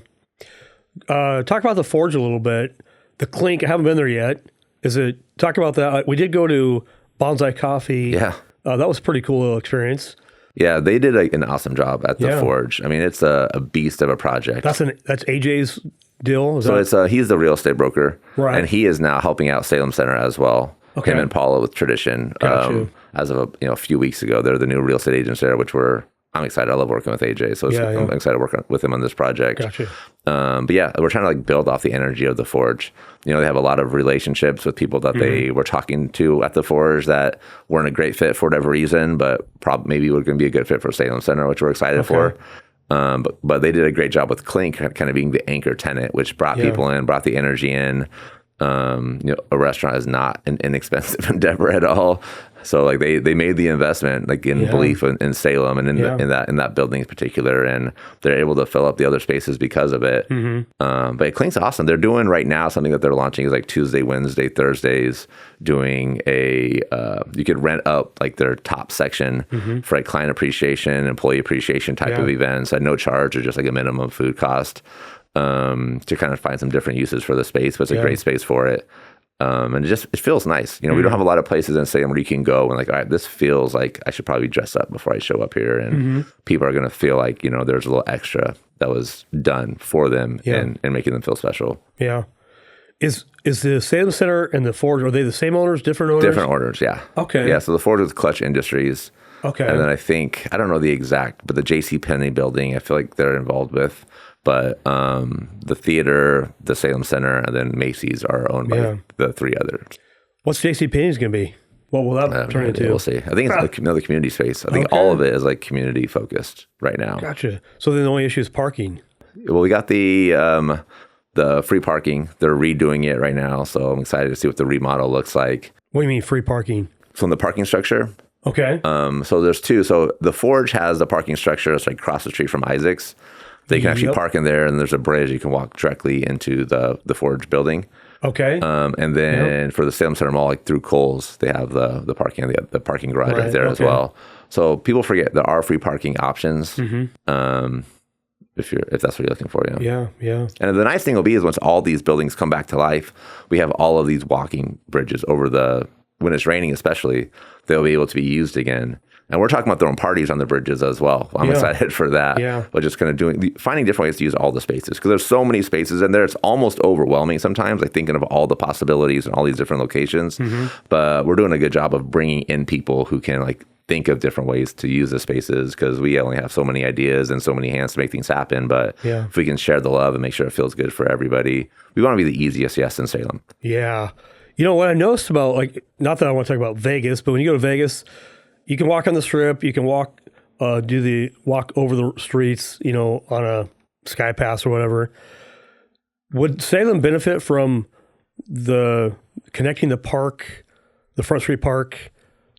Talk about the Forge a little bit. The Clink, I haven't been there yet. Talk about that. We did go to Bonsai Coffee. Yeah. That was a pretty cool little experience. Yeah, they did an awesome job at the Forge. I mean, it's a beast of a project. That's AJ's deal? He's the real estate broker. Right. And he is now helping out Salem Center as well. Okay. Him and Paula with Tradition. As of a few weeks ago, they're the new real estate agents there, I'm excited. I love working with AJ, so I'm excited to work with him on this project. Gotcha. But yeah, we're trying to like build off the energy of the Forge. They have a lot of relationships with people that they were talking to at the Forge that weren't a great fit for whatever reason, but maybe we're going to be a good fit for Salem Center, which we're excited for. But they did a great job with Clink kind of being the anchor tenant, which brought people in, brought the energy in. A restaurant is not an inexpensive endeavor at all. So like they made the investment like in belief in Salem and in that building in particular, and they're able to fill up the other spaces because of it. But Clink's awesome. They're doing right now something that they're launching is like Tuesday, Wednesday, Thursdays, doing you could rent up like their top section for like client appreciation, employee appreciation type of events at no charge or just like a minimum food cost. To kind of find some different uses for the space, but it's a great space for it. And it feels nice. We don't have a lot of places in Salem where you can go and like, all right, this feels like I should probably dress up before I show up here. And people are going to feel like, there's a little extra that was done for them and making them feel special. Yeah. Is the Salem Center and the Forge, are they the same owners, different owners? Different owners, yeah. Okay. Yeah, so the Forge is Clutch Industries. Okay. And then I don't know the exact, but the JCPenney building, I feel like they're involved with. But the theater, the Salem Center, and then Macy's are owned by the 3 others. What's JCPenney's going to be? What will that turn into? We'll see. I think it's another community space. I think all of it is like community focused right now. Gotcha. So then the only issue is parking. Well, we got the free parking. They're redoing it right now, so I'm excited to see what the remodel looks like. What do you mean free parking? So in the parking structure. Okay. So there's 2. So the Forge has the parking structure. It's like across the street from Isaac's. They can actually park in there, and there's a bridge. You can walk directly into the Forge building. Okay. And then for the Salem Center Mall, like through Kohl's, they have the parking, the parking garage right there as well. So people forget there are free parking options. If that's what you're looking for, yeah. And the nice thing will be is once all these buildings come back to life, we have all of these walking bridges over when it's raining, especially, they'll be able to be used again. And we're talking about throwing parties on the bridges as well. I'm excited for that. Yeah. But just kind of finding different ways to use all the spaces, because there's so many spaces in there. It's almost overwhelming sometimes, like thinking of all the possibilities and all these different locations. But we're doing a good job of bringing in people who can like think of different ways to use the spaces, because we only have so many ideas and so many hands to make things happen. But if we can share the love and make sure it feels good for everybody, we want to be the easiest yes in Salem. Yeah. You know, what I noticed about, like, not that I want to talk about Vegas, but when you go to Vegas, you can walk on the Strip, you can walk over the streets, you know, on a Sky Pass or whatever. Would Salem benefit from connecting the park, the Front Street Park,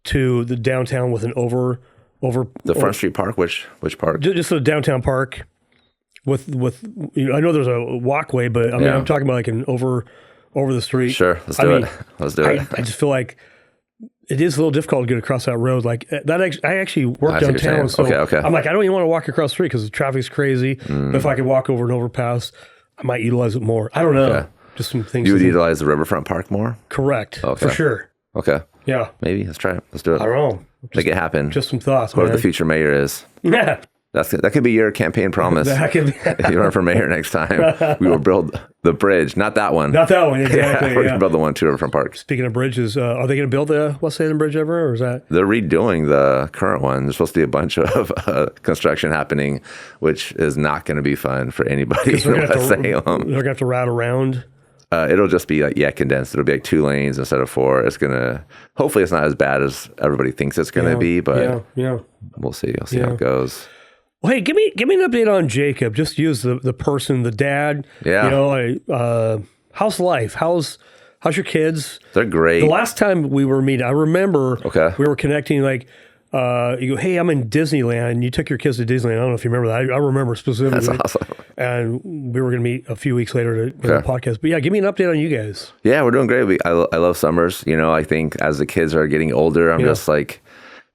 to the downtown with an over the Front Street Park? Which park? Just a downtown park with you know, I know there's a walkway, but I mean, I'm talking about like an over the street. Sure, let's do it. I just feel like it is a little difficult to get across that road. Like that, I actually work downtown, so okay. I'm like, I don't even want to walk across the street because the traffic's crazy. But if I could walk over an overpass, I might utilize it more. I don't know. Okay. Just some things. You would utilize the Riverfront Park more? Correct. For sure. Okay. Yeah. Maybe. Let's try it. Let's do it. I don't know. Make it happen. Just some thoughts. Whoever the future mayor is. Yeah. That could be your campaign promise. That could be. If you run for mayor next time, we will build the bridge. Not that one. Not that one, exactly. We're going to build the one to Riverfront Park. Speaking of bridges, are they going to build the West Salem Bridge ever, or is that? They're redoing the current one. There's supposed to be a bunch of construction happening, which is not going to be fun for anybody in West Salem. They're going to have to route around. It'll just be condensed. It'll be like 2 lanes instead of 4. Hopefully it's not as bad as everybody thinks it's going to be, but we'll see. We'll see how it goes. Well, hey, give me an update on Jacob. Just use the person, the dad. Yeah. You know, how's life? How's your kids? They're great. The last time we were meeting, I remember we were connecting like, you go, hey, I'm in Disneyland, and you took your kids to Disneyland. I don't know if you remember that. I remember specifically. That's awesome. And we were going to meet a few weeks later to the podcast. But yeah, give me an update on you guys. Yeah, we're doing great. I love summers. You know, I think as the kids are getting older, I'm just like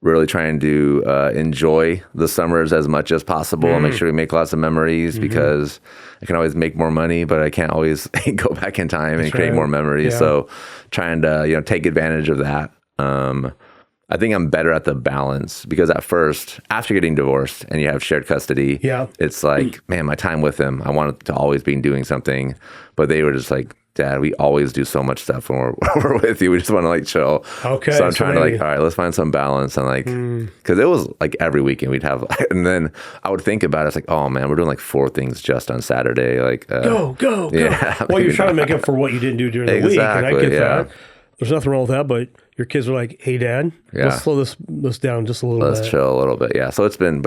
really trying to enjoy the summers as much as possible and make sure we make lots of memories, because I can always make more money, but I can't always go back in time and create more memories. So trying to, take advantage of that. I think I'm better at the balance, because at first, after getting divorced and you have shared custody, it's like, man, my time with them, I wanted to always be doing something, but they were just like, Dad, we always do so much stuff when we're with you. We just want to like chill. Okay. So I'm trying to like, all right, let's find some balance. And like, because it was like every weekend we'd have, and then I would think about it. It's like, oh man, we're doing like 4 things just on Saturday. Like, go. Well, you're trying to make up for what you didn't do during the week. And I get that. There's nothing wrong with that, but your kids are like, hey, Dad, let's slow this down just a little bit. Let's chill a little bit. Yeah. So it's been,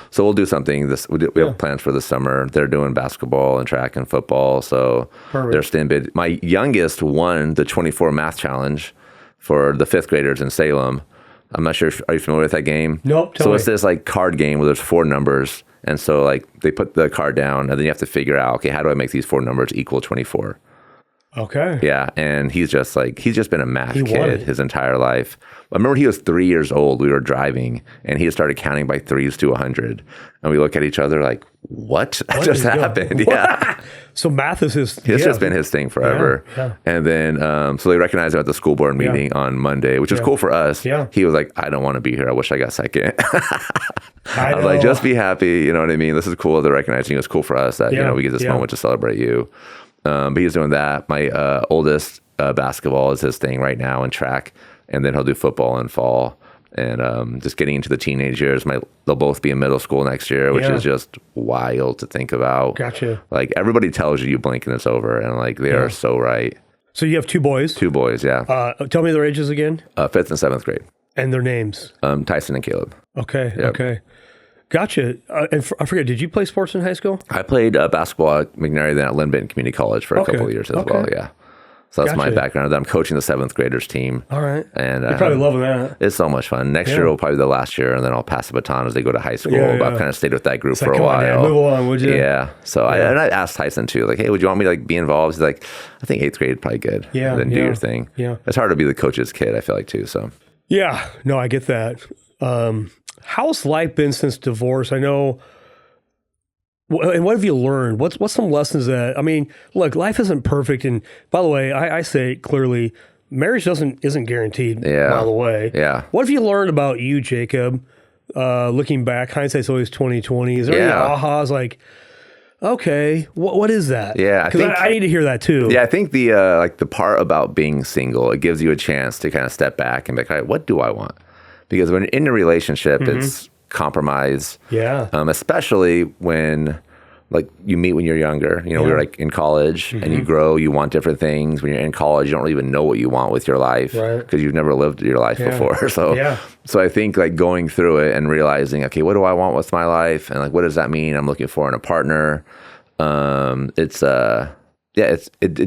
so we'll do something. We have plans for the summer. They're doing basketball and track and football. So they're staying bid. My youngest won the 24 math challenge for the 5th graders in Salem. I'm not sure. Are you familiar with that game? Nope. So it's this like card game where there's 4 numbers. And so like they put the card down and then you have to figure out, okay, how do I make these 4 numbers equal 24? Okay. Yeah, and he's just been a math kid his entire life. I remember he was 3 years old. We were driving, and he started counting by 3s to 100. And we look at each other like, what just happened? Yeah. So math is his... It's just been his thing forever. Yeah. And then, so they recognized him at the school board meeting on Monday, which is cool for us. Yeah. He was like, I don't want to be here. I wish I got second. I was like, just be happy. You know what I mean? This is cool. They're recognizing it was cool for us that, we get this moment to celebrate you. But he's doing that. My oldest basketball is his thing right now, and track, and then he'll do football in fall. And just getting into the teenage years, they'll both be in middle school next year, which is just wild to think about. Gotcha. Like everybody tells you blink and it's over, and like they are so right. So you have 2 boys? 2 boys, yeah. Tell me their ages again. 5th and 7th grade. And their names? Tyson and Caleb. Okay. Yep. Okay. Gotcha. And I forget, did you play sports in high school? I played basketball at McNary, then at Lynn Benton Community College for a couple of years as well, yeah. So that's my Gotcha. background. I'm coaching the 7th graders team. All right. And You're probably loving that. it's so much fun. Next year will probably be the last year, and then I'll pass the baton as they go to high school. Yeah, But yeah. I've kind of stayed with that group It's for like, a come on, Dad, while. move along, would you? Yeah. So I asked Tyson too, like, hey, would you want me to like be involved? He's like, I think 8th grade probably good. Yeah, And then do yeah, your thing. yeah. It's hard to be the coach's kid, I feel like too. So Yeah. No, I get that. How's life been since divorce? I know. And what have you learned? What's some lessons that, I mean, look, life isn't perfect. And by the way, I say it clearly, marriage isn't guaranteed, by the way. Yeah. What have you learned about you, Jacob? Looking back, hindsight's always 20/20. Is there any ahas like, okay, what is that? Yeah, because I need to hear that too. Yeah, I think the like the part about being single, it gives you a chance to kind of step back and be like, all right, what do I want? Because when you're in a relationship, it's compromise. Yeah. Especially when like you meet when you're younger. You know, we were like in college and you grow, you want different things. When you're in college, you don't really even know what you want with your life because you've never lived your life before. So I think like going through it and realizing, okay, what do I want with my life? And like, what does that mean I'm looking for in a partner? It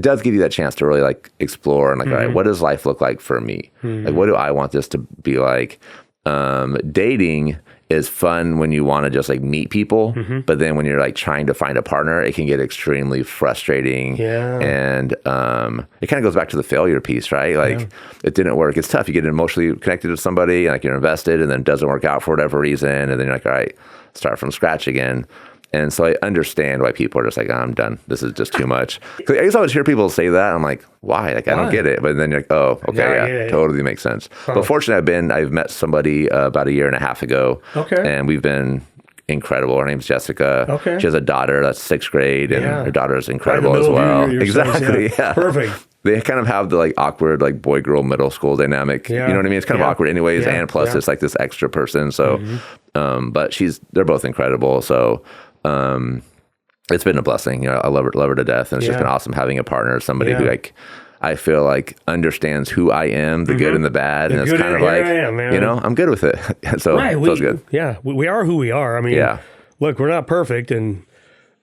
does give you that chance to really like explore and like, all right, what does life look like for me? Like, what do I want this to be like? Dating is fun when you want to just like meet people, but then when you're like trying to find a partner, it can get extremely frustrating. And it kind of goes back to the failure piece, right? Like it didn't work. It's tough. You get emotionally connected to somebody, and like you're invested, and then it doesn't work out for whatever reason, and then you're like, all right, start from scratch again. And so I understand why people are just like, oh, I'm done. This is just too much. 'Cause I always hear people say that. I'm like, why? Like, I don't get it. But then you're like, oh, okay, totally makes sense. But fortunately, I've met somebody about a year and a half ago. And we've been incredible. Her name's Jessica. She has a daughter that's 6th grade, and her daughter is incredible as well. Exactly. Perfect. They kind of have the like awkward like boy girl middle school dynamic. You know what I mean? It's kind of awkward anyways. And plus it's like this extra person. So, but they're both incredible. So, it's been a blessing. You know, I love her to death. And it's just been awesome having a partner, somebody who like, I feel like understands who I am, the good and the bad. And it's kind of like, you know, I'm good with it. So it feels good. Yeah. We are who we are. I mean, look, we're not perfect. And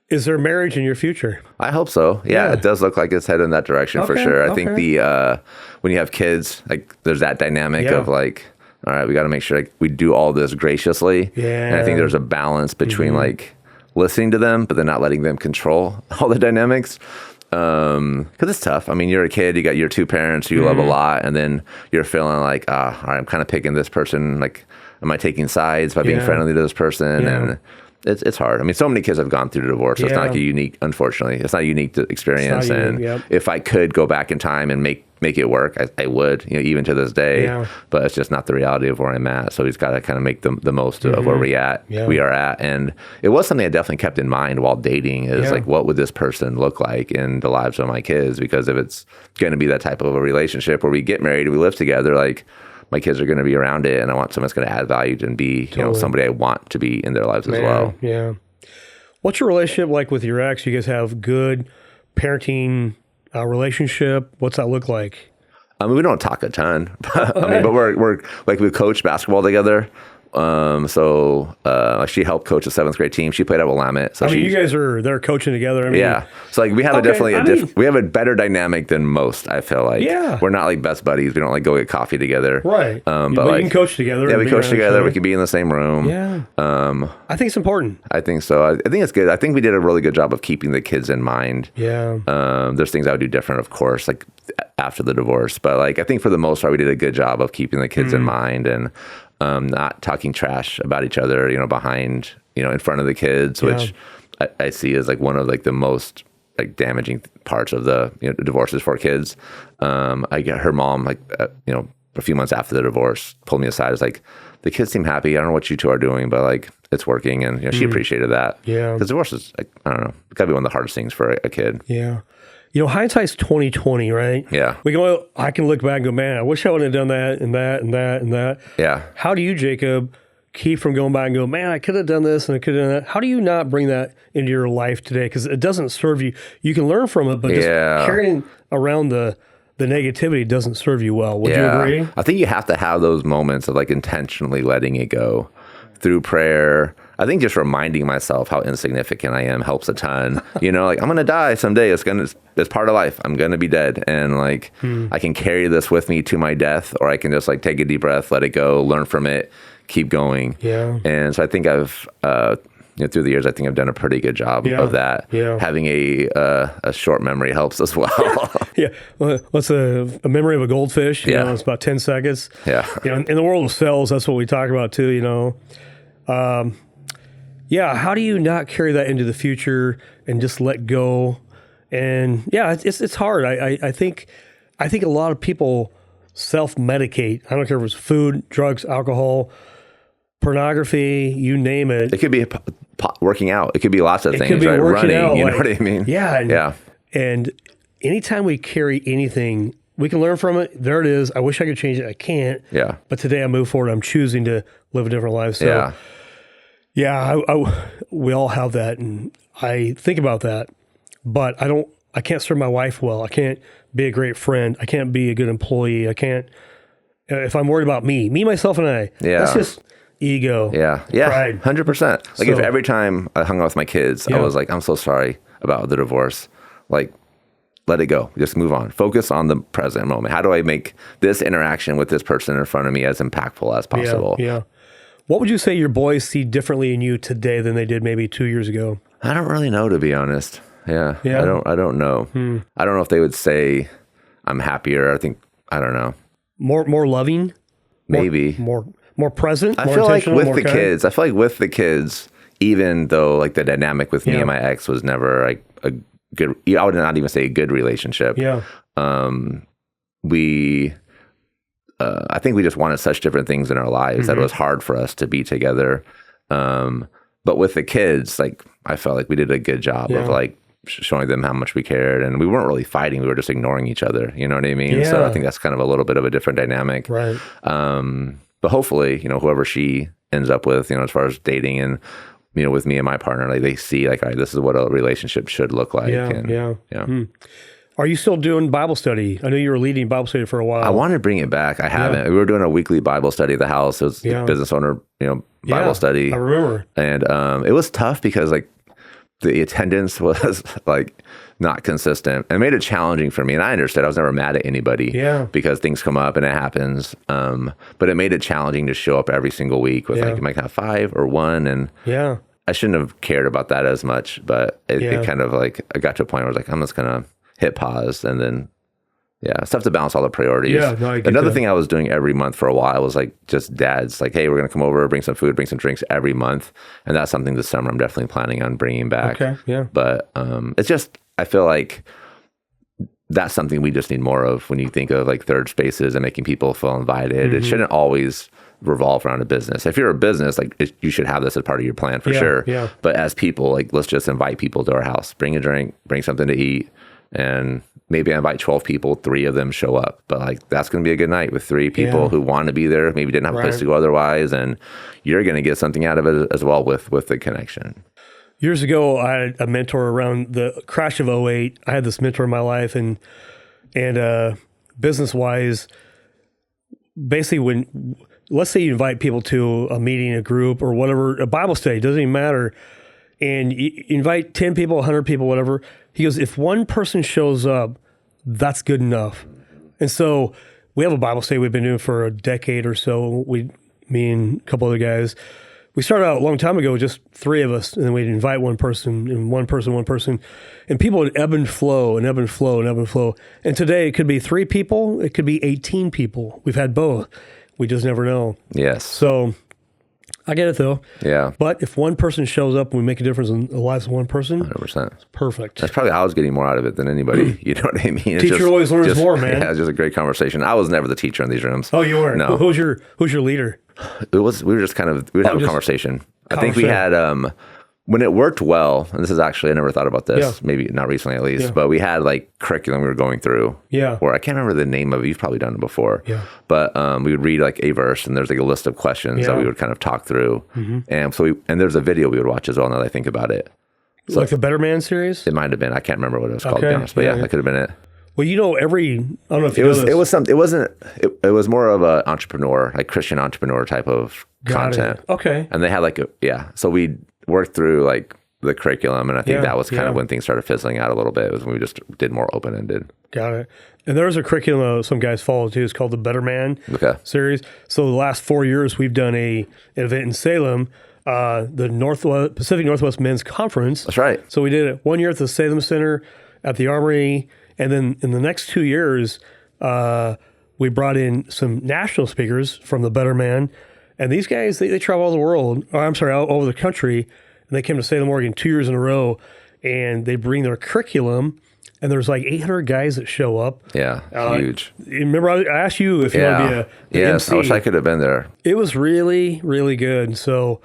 is there marriage in your future? I hope so. Yeah, it does look like it's headed in that direction for sure. I think when you have kids, like there's that dynamic of like, all right, we got to make sure like we do all this graciously. And I think there's a balance between like listening to them, but then not letting them control all the dynamics. Because it's tough. I mean, you're a kid, you got your two parents who you love a lot, and then you're feeling like, all right, I'm kind of picking this person. Like, am I taking sides by being friendly to this person? And it's hard. I mean, so many kids have gone through divorce. So it's not like a unique, unfortunately, it's not a unique experience. And if I could go back in time and make it work, I would, you know, even to this day. But it's just not the reality of where I'm at. So he's got to kind of make the most of where we are at. And it was something I definitely kept in mind while dating is like, what would this person look like in the lives of my kids? Because if it's going to be that type of a relationship where we get married and we live together, like my kids are going to be around it, and I want someone that's going to add value and be, you know, somebody I want to be in their lives as well. Yeah. What's your relationship like with your ex? You guys have good parenting relationship? What's that look like? I mean, we don't talk a ton, but we're like we coach basketball together. She helped coach the 7th grade team. She played at Willamette. So you guys are there coaching together. I mean, so like we have we have a better dynamic than most. I feel like we're not like best buddies. We don't like go get coffee together. Right. But like, you can coach together. Yeah, we coach together. We can be in the same room. Yeah. I think it's important. I think so. I think it's good. I think we did a really good job of keeping the kids in mind. Yeah. There's things I would do different, of course, like after the divorce. But like I think for the most part, we did a good job of keeping the kids in mind and not talking trash about each other, you know, behind, you know, in front of the kids, which I see as like one of like the most like damaging parts of the, you know, divorces for kids. I get her mom, like, you know, a few months after the divorce, pulled me aside. It's like, the kids seem happy. I don't know what you two are doing, but like, it's working. And, you know, she appreciated that. Yeah. Because divorce is, like, I don't know, it's got to be one of the hardest things for a kid. Yeah. You know, hindsight's 20/20, right? Yeah. I can look back and go, man, I wish I would have done that and that and that and that. Yeah. How do you, Jacob, keep from going back and go, man, I could have done this and I could have done that? How do you not bring that into your life today? Because it doesn't serve you. You can learn from it, but just carrying around the negativity doesn't serve you well. Would you agree? I think you have to have those moments of like intentionally letting it go through prayer. I think just reminding myself how insignificant I am helps a ton. You know, like I'm going to die someday. It's part of life. I'm going to be dead. And like, I can carry this with me to my death, or I can just like take a deep breath, let it go, learn from it, keep going. Yeah. And so I think I've, through the years, I think I've done a pretty good job of that. Yeah. Having a short memory helps as well. Yeah. Well, what's a memory of a goldfish? You know, it's about 10 seconds. Yeah. You know, in the world of sales, that's what we talk about too, you know. Yeah. How do you not carry that into the future and just let go? And yeah, it's hard. I think a lot of people self-medicate. I don't care if it's food, drugs, alcohol, pornography, you name it. It could be working out. It could be lots of things, could be right? Running, out, you know what I mean? Yeah. And anytime we carry anything, we can learn from it. There it is. I wish I could change it. I can't. Yeah. But today I move forward. I'm choosing to live a different life. So we all have that. And I think about that, but I can't serve my wife well. I can't be a great friend. I can't be a good employee. I can't, if I'm worried about me, myself, and I, that's just ego. Yeah. Pride. 100%. Like if every time I hung out with my kids, I was like, I'm so sorry about the divorce. Like, let it go. Just move on. Focus on the present moment. How do I make this interaction with this person in front of me as impactful as possible? Yeah. What would you say your boys see differently in you today than they did maybe 2 years ago? I don't really know, to be honest. Yeah. I don't know. I don't know if they would say I'm happier. I don't know. More loving? Maybe. More present? I feel like with the kids, even though like the dynamic with me and my ex was never like a good, I would not even say a good relationship. Yeah. I think we just wanted such different things in our lives that it was hard for us to be together. But with the kids, like I felt like we did a good job of like showing them how much we cared, and we weren't really fighting. We were just ignoring each other. You know what I mean? Yeah. So I think that's kind of a little bit of a different dynamic. Right. But hopefully, whoever she ends up with, as far as dating and, with me and my partner, like they see like, all right, this is what a relationship should look like. Yeah. Are you still doing Bible study? I know you were leading Bible study for a while. I want to bring it back. I haven't. We were doing a weekly Bible study at the house. It was business owner, Bible study. I remember. And it was tough because like the attendance was like not consistent and made it challenging for me. And I understood. I was never mad at anybody because things come up and it happens. But it made it challenging to show up every single week with like, you might have 5 or 1. And I shouldn't have cared about that as much, but it kind of like, I got to a point where I was like, I'm just going to hit pause and then, it's tough to balance all the priorities. Yeah, no, I get Another that. thing I was doing every month for a while was like just dads, like, hey, we're going to come over, bring some food, bring some drinks every month. And that's something this summer I'm definitely planning on bringing back. Okay, yeah. But it's just, I feel like that's something we just need more of when you think of like third spaces and making people feel invited. It shouldn't always revolve around a business. If you're a business, like you should have this as part of your plan for sure. Yeah. But as people, like let's just invite people to our house, bring a drink, bring something to eat, and maybe I invite 12 people, 3 of them show up. But like that's going to be a good night with 3 people who want to be there, maybe didn't have a place to go otherwise, and you're going to get something out of it as well with the connection. Years ago, I had a mentor around the crash of '08. I had this mentor in my life, and business-wise, basically let's say you invite people to a meeting, a group, or whatever, a Bible study, doesn't even matter, and you invite 10 people, 100 people, whatever. He goes, if one person shows up, that's good enough. And so we have a Bible study we've been doing for a decade or so. Me and a couple other guys. We started out a long time ago, just 3 of us, and then we'd invite one person, and one person, and people would ebb and flow, and ebb and flow, and ebb and flow. And today it could be 3 people, it could be 18 people. We've had both. We just never know. Yes. So I get it though. Yeah. But if one person shows up and we make a difference in the lives of one person, 100%. It's perfect. That's probably how I was getting more out of it than anybody. You know what I mean? It's Teacher always learns more, man. Yeah, it's just a great conversation. I was never the teacher in these rooms. Oh, you weren't? No. Who's your leader? We were just kind of, we would have a conversation. I think we had, when it worked well, and this is actually, I never thought about this, maybe not recently at least, but we had like curriculum we were going through. Yeah. Or I can't remember the name of it. You've probably done it before. Yeah. But we would read like a verse and there's like a list of questions that we would kind of talk through. And so and there's a video we would watch as well now that I think about it. So like the Better Man series? It might have been. I can't remember what it was called, to be honest. But that could have been it. Well, you know, I don't know if you It know was this. it was something. It wasn't. It was more of an entrepreneur, like Christian entrepreneur type of Got content. it. Okay. And they had so we worked through like the curriculum, and I think that was kind of when things started fizzling out a little bit. It was when we just did more open ended. Got it. And there's a curriculum some guys follow too. It's called the Better Man series. So the last 4 years, we've done an event in Salem, the Pacific Northwest Men's Conference. That's right. So we did it 1 year at the Salem Center at the Armory, and then in the next 2 years, we brought in some national speakers from the Better Man, and these guys they travel all over the country, and they came to Salem, Oregon 2 years in a row, and they bring their curriculum. And there's like 800 guys that show up. Yeah, huge. Remember, I asked you if you want to be a MC. I wish I could have been there. It was really, really good. So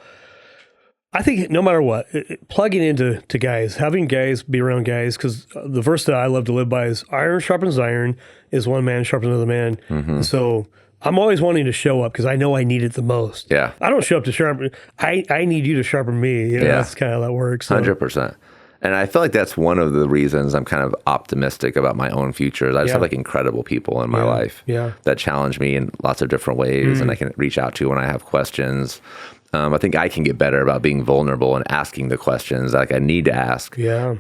I think no matter what, plugging into guys, having guys be around guys, because the verse that I love to live by is iron sharpens iron, is one man sharpens another man. Mm-hmm. So I'm always wanting to show up because I know I need it the most. Yeah. I don't show up to sharpen. I need you to sharpen me. You know, that's kind of how that works. So. 100%. And I feel like that's one of the reasons I'm kind of optimistic about my own future. I just have like incredible people in my life that challenge me in lots of different ways, and I can reach out to when I have questions. I think I can get better about being vulnerable and asking the questions like I need to ask. Yeah.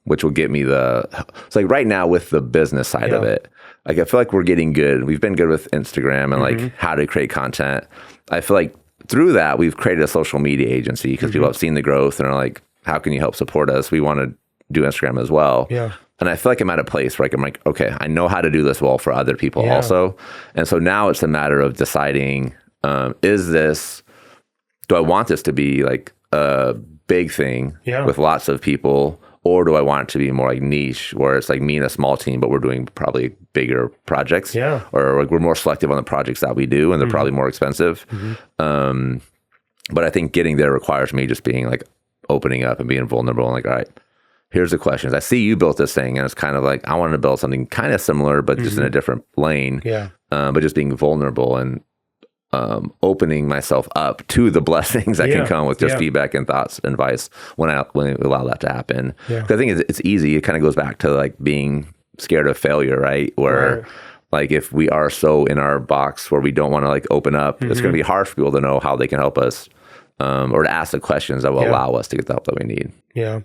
Which will get me it's like right now with the business side of it, like I feel like we're getting good. We've been good with Instagram and like how to create content. I feel like through that we've created a social media agency because people have seen the growth and are like, how can you help support us? We want to do Instagram as well. Yeah. And I feel like I'm at a place where I'm like, okay, I know how to do this well for other people also. And so now it's a matter of deciding, do I want this to be like a big thing with lots of people, or do I want it to be more like niche, where it's like me and a small team, but we're doing probably bigger projects, or like we're more selective on the projects that we do, and they're probably more expensive. But I think getting there requires me just being like opening up and being vulnerable and like, all right, here's the questions. I see you built this thing, and it's kind of like I wanted to build something kind of similar, but just in a different lane. Yeah. But just being vulnerable and opening myself up to the blessings that can come with just feedback and thoughts and advice when we allow that to happen. Because I think it's easy. It kind of goes back to like being scared of failure, right? Where like if we are so in our box where we don't want to like open up, it's going to be hard for people to know how they can help us or to ask the questions that will allow us to get the help that we need. Yeah.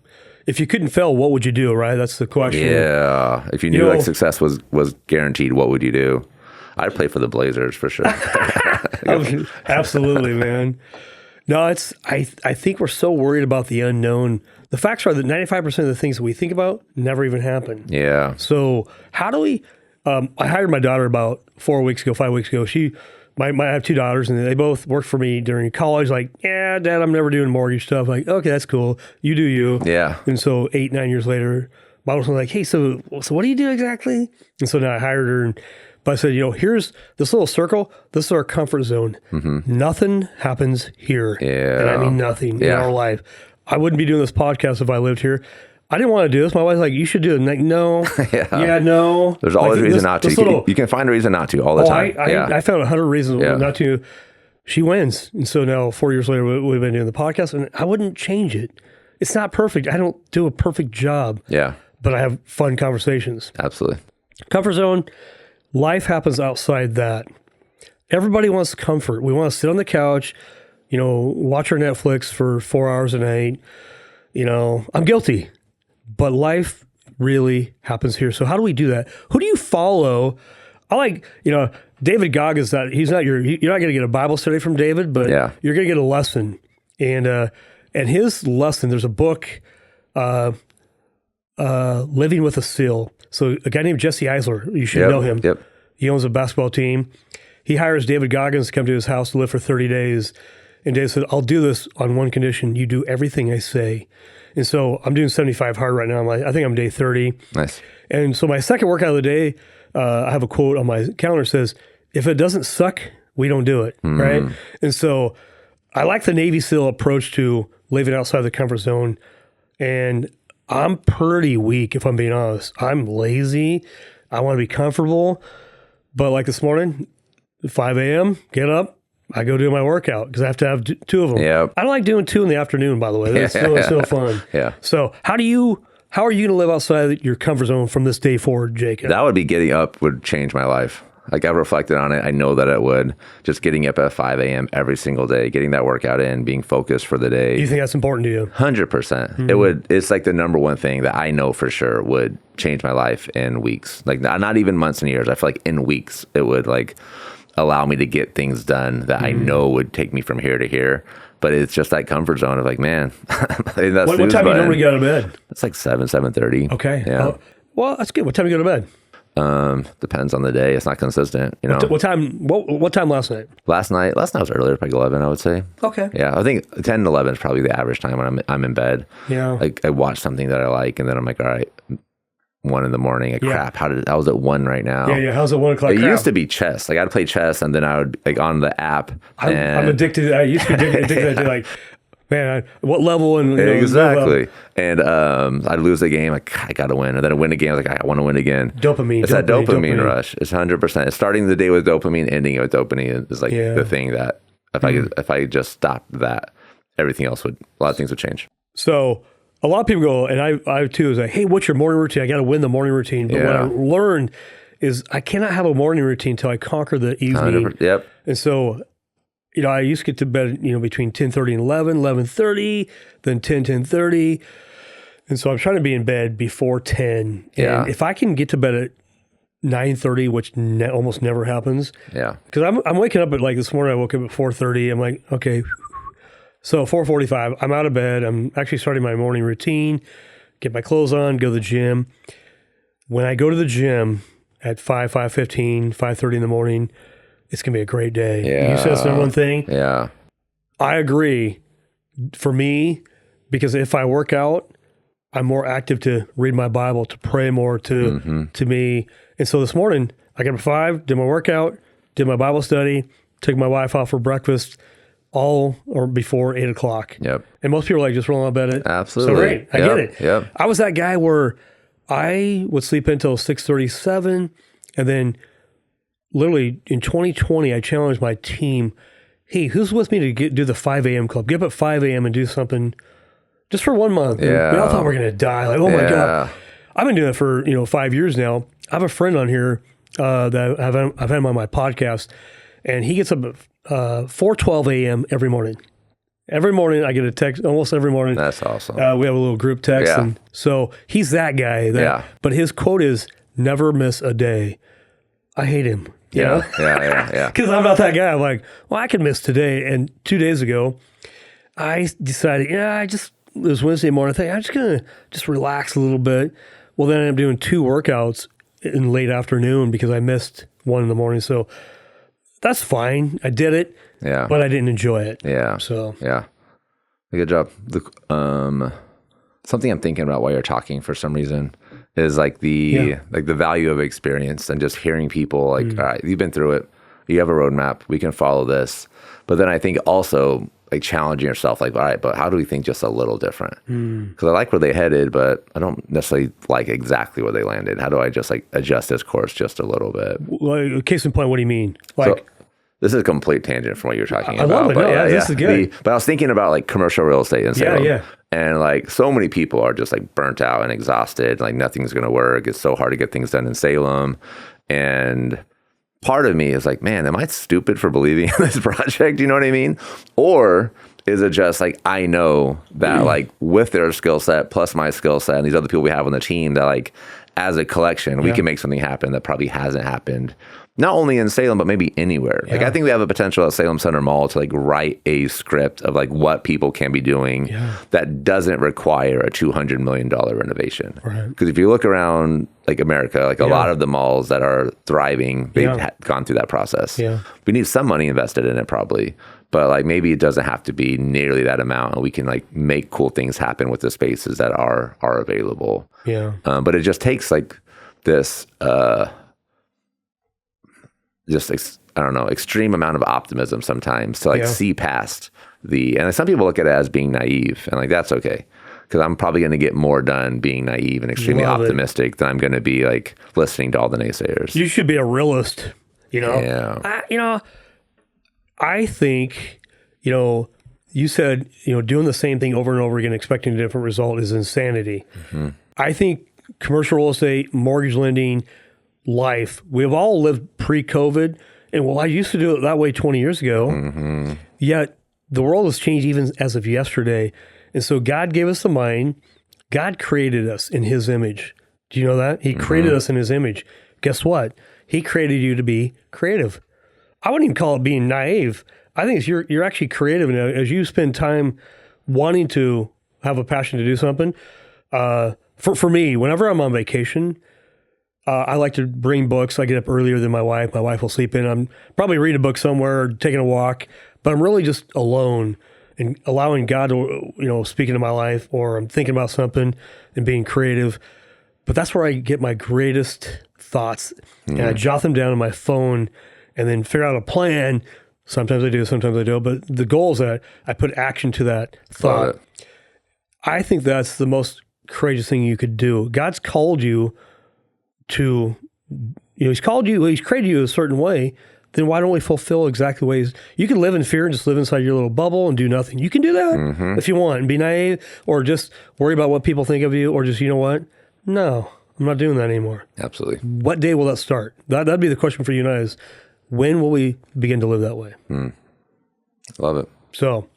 If you couldn't fail, what would you do, right? That's the question. Yeah. If you knew like success was guaranteed, what would you do? I'd play for the Blazers for sure. Absolutely, man. No, I think we're so worried about the unknown. The facts are that 95% of the things that we think about never even happen. Yeah. So how do we, I hired my daughter about 5 weeks ago. I have two daughters, and they both worked for me during college. Like, yeah, Dad, I'm never doing mortgage stuff. Like, okay, that's cool. You do you. Yeah. And so 8-9 years later, my was like, hey, so what do you do exactly? And so now I hired her, but I said, here's this little circle. This is our comfort zone. Nothing happens here. Yeah. And I mean nothing in our life. I wouldn't be doing this podcast if I lived here. I didn't want to do this. My wife's like, you should do it. And like, no. No. There's always a reason not to. You can find a reason not to all the time. I found 100 reasons not to. She wins. And so now 4 years later, we've been doing the podcast, and I wouldn't change it. It's not perfect. I don't do a perfect job. Yeah. But I have fun conversations. Absolutely. Comfort zone. Life happens outside that. Everybody wants comfort. We want to sit on the couch, watch our Netflix for 4 hours a night. I'm guilty, but life really happens here. So how do we do that? Who do you follow? I like, David Goggins. You're not going to get a Bible study from David, but you're going to get a lesson. And his lesson, there's a book, Living with a Seal. So a guy named Jesse Eisler, you should know him. Yep. He owns a basketball team. He hires David Goggins to come to his house to live for 30 days. And David said, I'll do this on one condition. You do everything I say. And so I'm doing 75 hard right now. I think I'm day 30. Nice. And so my second workout of the day, I have a quote on my calendar that says, if it doesn't suck, we don't do it, right? And so I like the Navy SEAL approach to living outside the comfort zone. And I'm pretty weak, if I'm being honest. I'm lazy. I want to be comfortable. But like this morning, 5 a.m., get up, I go do my workout because I have to have two of them. Yep. I don't like doing 2 in the afternoon, by the way. That's still fun. Yeah. So how do you how are you going to live outside your comfort zone from this day forward, Jacob? That would be getting up would change my life. Like I've reflected on it. I know that it would. Just getting up at 5 a.m. every single day, getting that workout in, being focused for the day. You think that's important to you? 100%. It would. It's like the number one thing that I know for sure would change my life in weeks. Like not even months and years. I feel like in weeks it would like allow me to get things done that I know would take me from here to here. But it's just that comfort zone of like, man. What time do you normally get out of bed? It's like 7:30. Okay. Yeah. Well, that's good. What time do you go to bed? Depends on the day. It's not consistent, you know. What time last night? Last night was earlier, like 11, I would say. Okay. Yeah, I think 10 to 11 is probably the average time when I'm in bed. Yeah. Like I watch something that I like, and then I'm like, all right, 1 in the morning. Like, crap, I was at 1 right now. Yeah. How's it 1 o'clock? It used to be chess. Like I'd play chess, and then I would like on the app. I'm addicted. I used to be addicted to like, man, what level and exactly. And I'd lose the game. Like I got to win, and then I win again. Like I want to win again. Dopamine. It's that dopamine rush. It's 100%. It's starting the day with dopamine, ending it with dopamine is like the thing that if I just stopped that, everything else a lot of things would change. So a lot of people go, and I too is like, hey, what's your morning routine? I got to win the morning routine. But what I learned is I cannot have a morning routine until I conquer the evening. Yep. And so, I used to get to bed, between 10:30 and 11:30, then 10:30. And so I'm trying to be in bed before 10. Yeah. And if I can get to bed at 9:30, which almost never happens. Yeah. Because I'm waking up at like this morning, I woke up at 4:30. I'm like, okay. So 4:45, I'm out of bed. I'm actually starting my morning routine, get my clothes on, go to the gym. When I go to the gym at 5:15, 5:30 in the morning, it's going to be a great day. Yeah. You said that's the number one thing. Yeah. I agree. For me, because if I work out, I'm more active to read my Bible, to pray more to me. And so this morning, I got up at 5, did my workout, did my Bible study, took my wife out for breakfast, all or before 8 o'clock. Yep. And most people are like, just roll out of bed. Absolutely. So great. I get it. Yep. I was that guy where I would sleep until 6:37, and then literally in 2020, I challenged my team, hey, who's with me to do the 5 a.m. club? Get up at 5 a.m. and do something just for 1 month. Yeah. We all thought we were going to die. Like, oh my God. I've been doing it for, 5 years now. I have a friend on here that I've had him on my podcast, and he gets up at 4:12 a.m. every morning. Every morning I get a text, almost every morning. That's awesome. We have a little group text. Yeah. And so he's that guy. But his quote is, never miss a day. I hate him. Yeah. Because I'm not that guy. I'm like, well, I can miss today. And 2 days ago, I decided, it was Wednesday morning. I think I'm just going to just relax a little bit. Well, then I'm doing 2 workouts in late afternoon because I missed 1 in the morning. So that's fine. I did it. Yeah. But I didn't enjoy it. Yeah. So. Yeah. Good job. Something I'm thinking about while you're talking for some reason is like the value of experience and just hearing people like, all right, you've been through it. You have a roadmap. We can follow this. But then I think also like challenging yourself, like, all right, but how do we think just a little different? Because I like where they headed, but I don't necessarily like exactly where they landed. How do I just like adjust this course just a little bit? Well, case in point, what do you mean? Like, so, this is a complete tangent from what you're talking about. I love it. But This is good. But I was thinking about like commercial real estate in Salem. Yeah. And like so many people are just like burnt out and exhausted. Like nothing's going to work. It's so hard to get things done in Salem. And part of me is like, man, am I stupid for believing in this project? You know what I mean? Or is it just like, I know that like with their skill set plus my skill set and these other people we have on the team that like as a collection, we can make something happen that probably hasn't happened. Not only in Salem, but maybe anywhere. Like I think we have a potential at Salem Center Mall to like write a script of like what people can be doing that doesn't require a $200 million renovation. Because if you look around like America, like a lot of the malls that are thriving, they've gone through that process. We need some money invested in it probably, but like maybe it doesn't have to be nearly that amount, and we can like make cool things happen with the spaces that are available. But it just takes like this extreme amount of optimism sometimes to like see past and some people look at it as being naive, and like that's okay, because I'm probably going to get more done being naive and extremely optimistic than I'm going to be like listening to all the naysayers. You should be a realist, I think, you said, doing the same thing over and over again, expecting a different result is insanity. I think commercial real estate, mortgage lending, life, we've all lived pre-COVID. And well, I used to do it that way 20 years ago. Yet the world has changed even as of yesterday. And so God gave us a mind. God created us in his image. Do you know that? He created us in his image. Guess what? He created you to be creative. I wouldn't even call it being naive. I think it's you're actually creative. And as you spend time wanting to have a passion to do something, for me, whenever I'm on vacation, I like to bring books. I get up earlier than my wife. My wife will sleep in. I'm probably reading a book somewhere or taking a walk, but I'm really just alone and allowing God to, speak into my life, or I'm thinking about something and being creative. But that's where I get my greatest thoughts, and I jot them down on my phone and then figure out a plan. Sometimes I do, sometimes I don't. But the goal is that I put action to that thought. I think that's the most courageous thing you could do. God's called you to, he's created you a certain way. Then why don't we fulfill exactly the ways you can live in fear and just live inside your little bubble and do nothing? You can do that if you want and be naive, or just worry about what people think of you, or just, you know what? No, I'm not doing that anymore. Absolutely. What day will that start? That'd be the question for you and I is, when will we begin to live that way? Love it. So,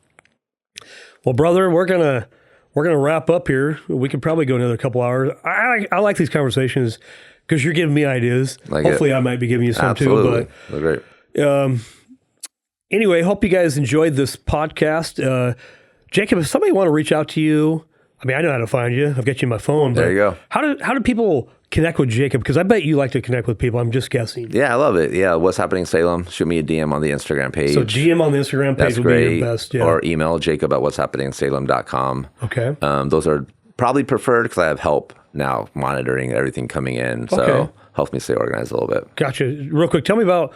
well, brother, we're gonna wrap up here. We could probably go another couple hours. I like these conversations because you're giving me ideas. Hopefully I might be giving you some too. But great. Anyway, hope you guys enjoyed this podcast. Jacob, if somebody want to reach out to you, I mean, I know how to find you. I've got you on my phone. But there you go. How do people connect with Jacob? Because I bet you like to connect with people. I'm just guessing. Yeah, I love it. Yeah, What's Happening Salem. Shoot me a DM on the Instagram page. So DM on the Instagram page would be your best. Yeah. Or email jacob@what'shappeningsalem.com. Okay. Those are probably preferred because I have help now monitoring everything coming in. So helps me stay organized a little bit. Gotcha. Real quick, tell me about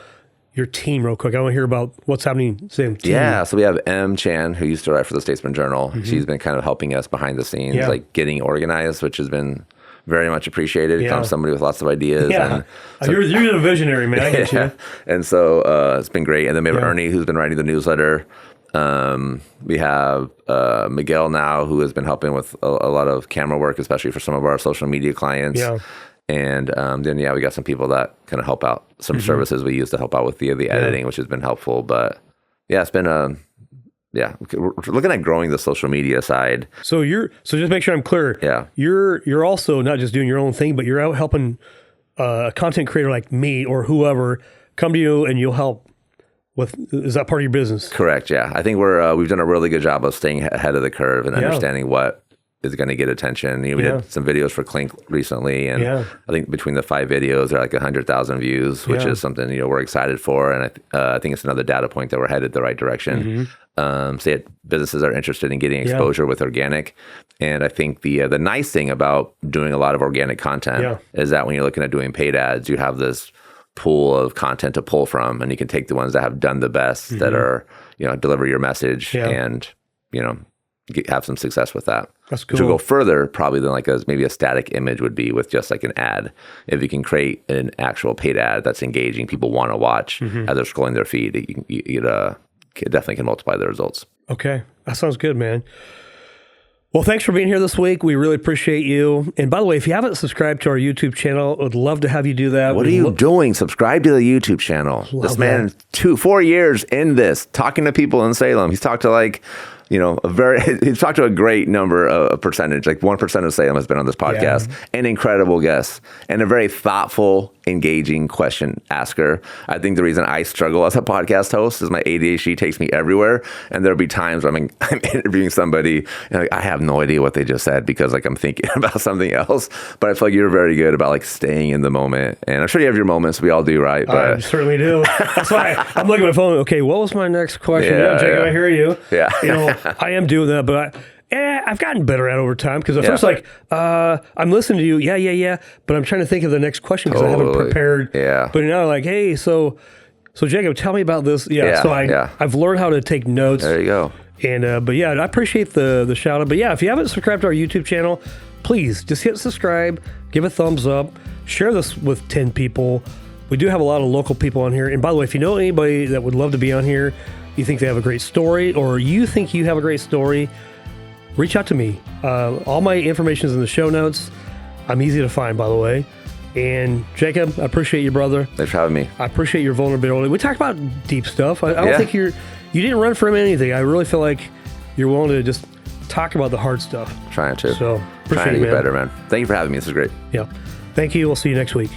your team real quick. I want to hear about What's Happening Salem team. Yeah, so we have M. Chan, who used to write for the Statesman Journal. She's been kind of helping us behind the scenes, like getting organized, which has been very much appreciated. I'm somebody with lots of ideas. Yeah. You're a visionary, man. I get you. And so it's been great. And then we have Ernie, who's been writing the newsletter. We have Miguel now, who has been helping with a lot of camera work, especially for some of our social media clients. Yeah. And then, we got some people that kind of help out, some services we use to help out with the editing, which has been helpful. But it's been, we're looking at growing the social media side. So just make sure I'm clear. Yeah. You're also not just doing your own thing, but you're out helping a content creator like me or whoever come to you and you'll help with, is that part of your business? Correct. Yeah. I think we've done a really good job of staying ahead of the curve and understanding what is going to get attention. We did some videos for Clink recently, and I think between the 5 videos, they're like 100,000 views, which is something we're excited for, and I think it's another data point that we're headed the right direction. Businesses are interested in getting exposure with organic, and I think the nice thing about doing a lot of organic content is that when you're looking at doing paid ads, you have this pool of content to pull from, and you can take the ones that have done the best, that are deliver your message, and have some success with that. That's cool. Which will go further probably than maybe a static image would be with just like an ad. If you can create an actual paid ad that's engaging, people want to watch as they're scrolling their feed, it definitely can multiply the results. Okay. That sounds good, man. Well, thanks for being here this week. We really appreciate you. And by the way, if you haven't subscribed to our YouTube channel, I would love to have you do that. What are you doing? Subscribe to the YouTube channel. This man, 4 years in this, talking to people in Salem. He's talked to he's talked to a great number of percentage, 1% of Salem has been on this podcast, and incredible guests, and a very thoughtful, engaging question asker. I think the reason I struggle as a podcast host is my ADHD takes me everywhere, and there'll be times where I'm interviewing somebody and I have no idea what they just said because I'm thinking about something else. But I feel like you're very good about staying in the moment, and I'm sure you have your moments. We all do, right? But I certainly do. That's why I'm looking at my phone. Okay, what was my next question? Jacob, I hear you. Yeah. I am doing that, but I've gotten better at it over time, because at first, I'm listening to you, but I'm trying to think of the next question because I haven't prepared. Yeah. But now, hey, so Jacob, tell me about this. So I've learned how to take notes. There you go. And I appreciate the shout out. But if you haven't subscribed to our YouTube channel, please just hit subscribe, give a thumbs up, share this with 10 people. We do have a lot of local people on here. And by the way, if you know anybody that would love to be on here, you think they have a great story, or you think you have a great story, reach out to me. All my information is in the show notes. I'm easy to find, by the way. And Jacob, I appreciate you, brother. Thanks for having me. I appreciate your vulnerability. We talked about deep stuff. I don't think you didn't run from anything. I really feel like you're willing to just talk about the hard stuff. Trying to. So, appreciate Trying to it, get better, man. Thank you for having me. This is great. Yeah. Thank you. We'll see you next week.